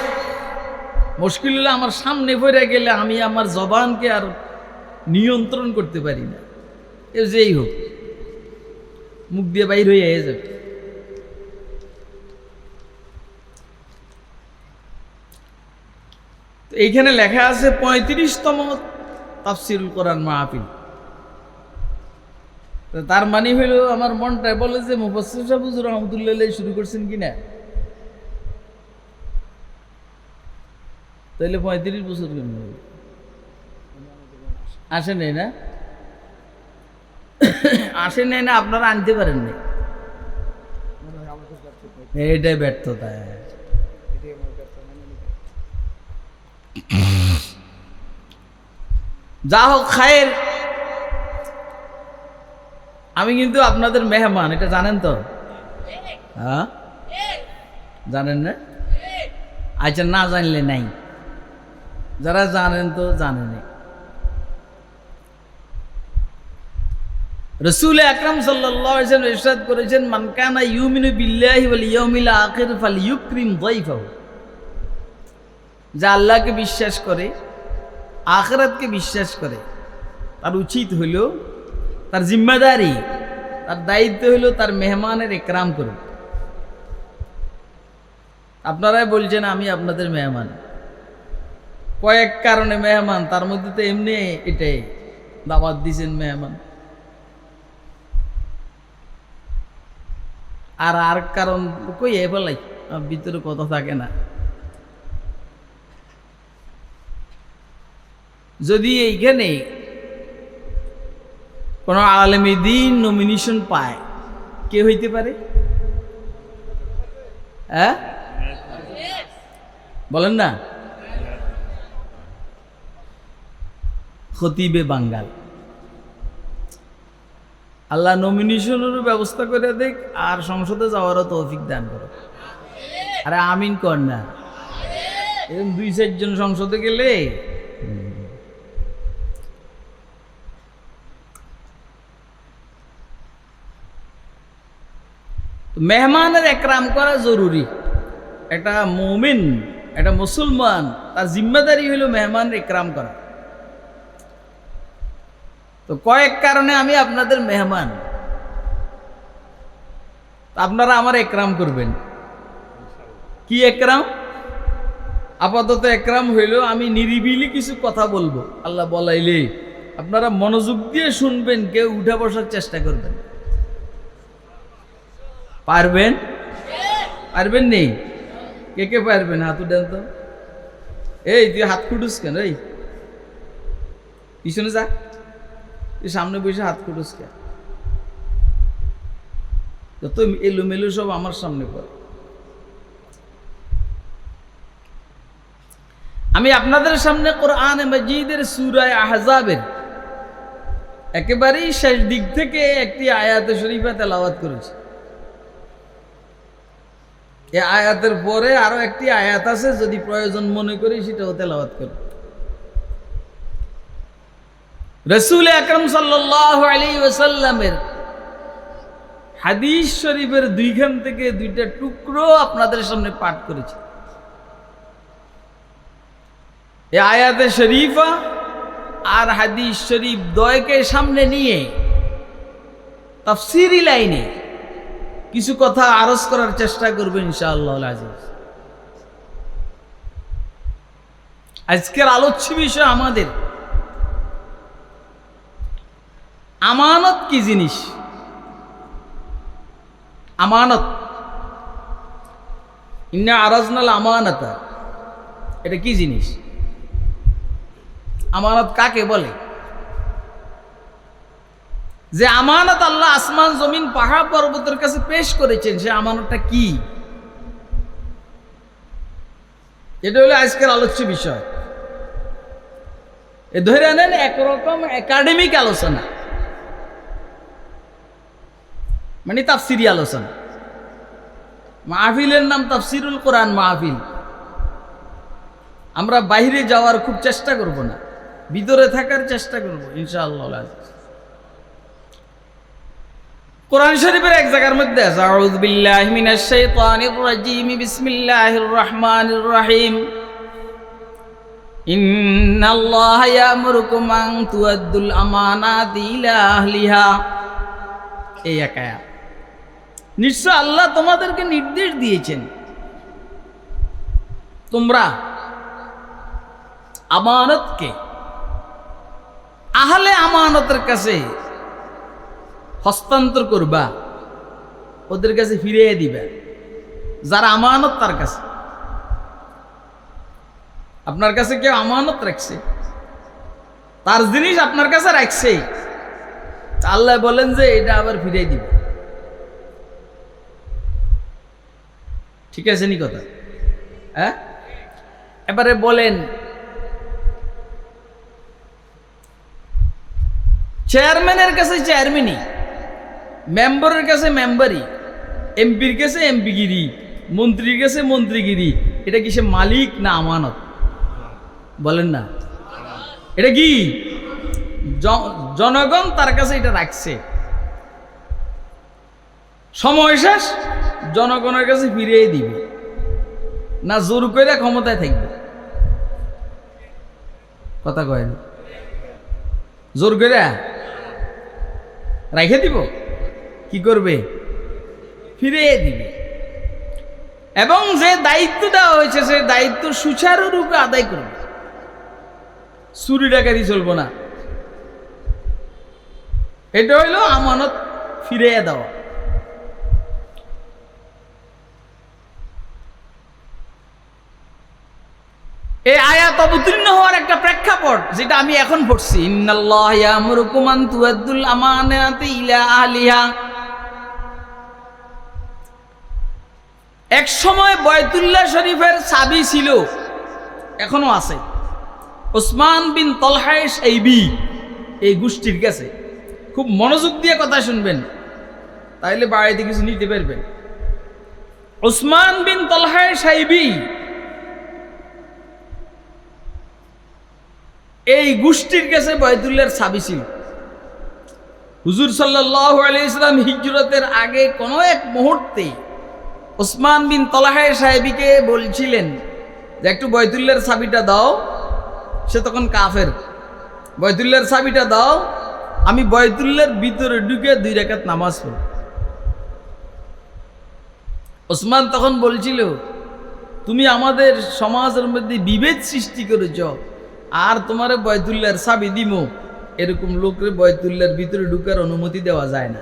মুশকিল হলে আমার সামনে পড়ে গেলে আমি আমার জবানকে আর নিয়ন্ত্রণ করতে পারি না। এ যেই হোক, মুখ দিয়ে বাইর হয়ে যাবে। এইখানে লেখা আছে 35তম তাফসিরুল কোরআন মাহফিল। তার মানে হইল আমার মনটা বলে যে মুফাসসির সাহেব হুজুর রহমতুল্লাহ শুরু করছেন কিনা, তাইলে 35 বছর কেন আসে নাই? না আসে নাই না, আপনারা আনতে পারেন না, এটাই ব্যর্থতা। যা হোক, খায়ের আমি কিন্তু আপনাদের মেহমান, এটা জানেন তো? হ্যাঁ, জানেন না? আচ্ছা, না জানলে নাই, যারা জানেন তো জানেন। রাসূল আকরাম সাল্লাল্লাহু আলাইহি ওয়াসাল্লাম ইরশাদ করেছেন, মান কানা ইউমিনু বিল্লাহি ওয়াল ইয়াউমিল আখির ফালইউকরিম যায়ফাহু। যা আল্লাহকে বিশ্বাস করে, আখিরাতকে বিশ্বাস করে, তার উচিত হইল, তার জিম্মাদারি, তার দায়িত্ব হইল তার মেহমানের ইকরাম করবে। আপনারাই বলছেন আমি আপনাদের মেহমান, কয়েক কারণে মেহমান, তার মধ্যে তো এমনি এটাই দাওয়াত দিছেন মেহমান। আর কারণ কই ফেলাই, ভিতরে কথা থাকে না। যদি এইখানে কোন আলেমে দ্বীন নমিনেশন পায়, কে হইতে পারে? হ্যাঁ বলেন না, খতিবে বাঙ্গাল। আল্লাহ নমিনেশনেরও ব্যবস্থা করে দেখ, আর সংসদে যাওয়ারও তৌফিক দান করো। আরে আমিন কর না, এরকম 2-4 জন সংসদে গেলে মেহমানের একরাম করা জরুরি। একটা মুমিন, একটা মুসলমান, তার জিম্মেদারি হইল মেহমান একরাম করা। তো কয়েক কারণে আমি আপনাদের মেহমান, আপনারা আমার একরাম করবেন। কি একরাম? আপাতত একরাম হইল আমি নিরিবিলি কিছু কথা বলবো, আল্লাহ বলাইলে আপনারা মনোযোগ দিয়ে শুনবেন, কেউ উঠা বসার চেষ্টা করবেন। পারবেন? পারবেন নেই? কে কে পারবেন হাত উঠেন তো। এই তুই হাত খুটুস কেন? এই পিছনে যা, তুই সামনে বসে হাত খুটুস কেন? যত এলোমেলো সব আমার সামনে পড়ে। আমি আপনাদের সামনে কোরআন মাজিদের সূরা আহজাবের একেবারেই শেষ দিক থেকে একটি আয়াতে শরীফা তেলাওয়াত করেছি। এই আয়াতের পরে আরো একটি আয়াত আছে, যদি প্রয়োজন মনে করি সেটাও তেলাওয়াত করি। রাসূল আকরাম সাল্লাল্লাহু আলাইহি ওয়াসাল্লামের হাদিস শরীফের 2খান থেকে 2টা টুকরো আপনাদের সামনে পাঠ করেছি। এই আয়াতে শরীফা আর হাদিস শরীফ দ্বয়কে সামনে নিয়ে তাফসীরি লাইনে কিছু কথা আরজ করার চেষ্টা করবেন ইনশাআল্লাহ আজিজ। আজকের আলোচ্য বিষয় আমাদের আমানত কি জিনিস। আমানত, ইন্না আরাজনাল আমানাতা, এটা কি জিনিস? আমানত কাকে বলে? যে আমানত আল্লাহ আসমান জমিন পাহাড় পর্বতের কাছে পেশ করেছেন, সে আমানতটা কি? এটা হলো আজকের আলোচ্য বিষয়। এ ধরে নেন একরকম একাডেমিক আলোচনা, মানে তাফসিরি আলোচনা। মাহফিলের নাম তাফসিরুল কোরআন মাহফিল। আমরা বাইরে যাওয়ার খুব চেষ্টা করব না, ভিতরে থাকার চেষ্টা করব ইনশাআল্লাহ। কোরআন শরীফের এক জায়গার মধ্যে আছে, আউযু বিল্লাহি মিনাশ শাইতানির রাজীম, বিসমিল্লাহির রহমানির রহিম, ইন্নাল্লাহা ইয়ামুরুকুম আন তুআদ্দুল আমানাতি ইলা আহলিহা। এই এক আয়াত। নিশ্চয় আল্লাহ তোমাদেরকে নির্দেশ দিয়েছেন তোমরা আমানতকে আহলে আমানতের কাছে হস্তান্তর করবা, ওদের কাছে ফিরিয়ে দিবা। যারা আমানত তার কাছে, আপনার কাছে কেউ আমানত রাখছে, তার জিনিস আপনার কাছে রাখছে, আল্লাহ বলেন যে এটা আবার ফিরিয়ে দিবে। ঠিক আছে নি কথা? হ্যাঁ, এবারে বলেন চেয়ারম্যানের কাছে চেয়ারম্যানই, মেম্বারের কাছে মেম্বারই, এমপির কাছে এমপিগিরি, মন্ত্রীর কাছে মন্ত্রীগিরি, এটা কি সে মালিক না আমানত? বলেন না, এটা কি জনগণ তার কাছে এটা রাখছে, সময় শেষ জনগণের কাছে ফিরিয়ে দিবে না জোর করে ক্ষমতায় থাকবে? কথা কয় না, জোর করে রাখে দিব, কি করবে? ফিরিয়ে দিবে। এবং যে দায়িত্ব দেওয়া হয়েছে সে দায়িত্ব সুচারুরূপে আদায় করবে, চুরি ডাকাতি চলবো না। এটা হইল আমানত ফিরিয়ে দেওয়া। এই আয়াত অবতীর্ণ হওয়ার একটা প্রেক্ষাপট যেটা আমি এখন পড়ছি, ইন্নাল্লাহ ইয়ামুরুকুম আন তুআদ্দুল আমানাতি ইলা আহলিহা। এক সময় বায়তুল্লাহ শরীফের চাবি ছিল, এখনো আছে, ওসমান বিন তলহা শাইবি এই গোষ্ঠীর কাছে। খুব মনোযোগ দিয়ে কথা শুনবেন, তাইলে বাড়িতে কিছু নিতে পারবেন। ওসমান বিন তলহা শাইবি এই গোষ্ঠীর কাছে বায়তুল্লাহর চাবি ছিল। হুজুর সাল্লাল্লাহু আলাইহি সাল্লাম হিজরতের আগে কোন এক মুহূর্তে ওসমান বিন তলহা সাহেবীকে বলছিলেন যে একটু বায়তুল্লাহর চাবিটা দাও। সে তখন কাফের। বায়তুল্লাহর চাবিটা দাও, আমি বায়তুল্লাহর ভিতরে ঢুকে 2 রাকাত নামাজ পড়ব। ওসমান তখন বলছিল, তুমি আমাদের সমাজের মধ্যে বিভেদ সৃষ্টি করেছ, আর তোমারে বায়তুল্লাহর চাবি দিব, এরকম লোকরে বায়তুল্লাহর ভিতরে ঢুকার অনুমতি দেওয়া যায় না।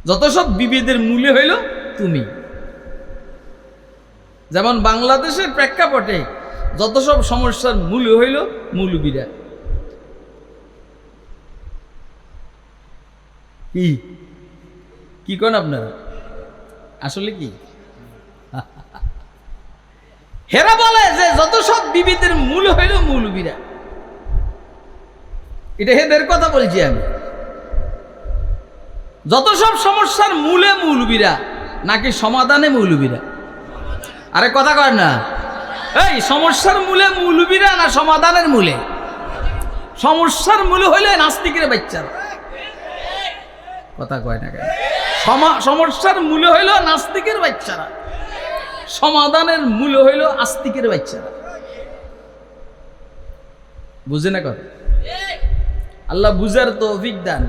যত সব বিভেদের মূলে হইল তুমি। যেমন বাংলাদেশের প্রেক্ষাপটে যত সব সমস্যার মূল হইল মৌলবীরা। কি কোন আপনারা আসলে কি? হেরা বলে যে যত সব বিভেদের মূল হইল মৌলবীরা। এটা হেদের কথা বলছি আমি। যত সব সমস্যার মূলে মৌলবীরা নাকি সমাধানে মৌলবীরা? আরে কথা কয় না। এই সমস্যার মূলে মৌলবীরা না সমাধানের মূলে? সমস্যার মূলে হইলে নাস্তিকের বাচ্চারা। কথা কয় না কেন? সমস্যার মূলে হইল নাস্তিকের বাচ্চারা, সমাধানের মূল হইল আস্তিকের বাচ্চারা। বুঝে না কথা? আল্লাহ বুঝার তৌফিক দান।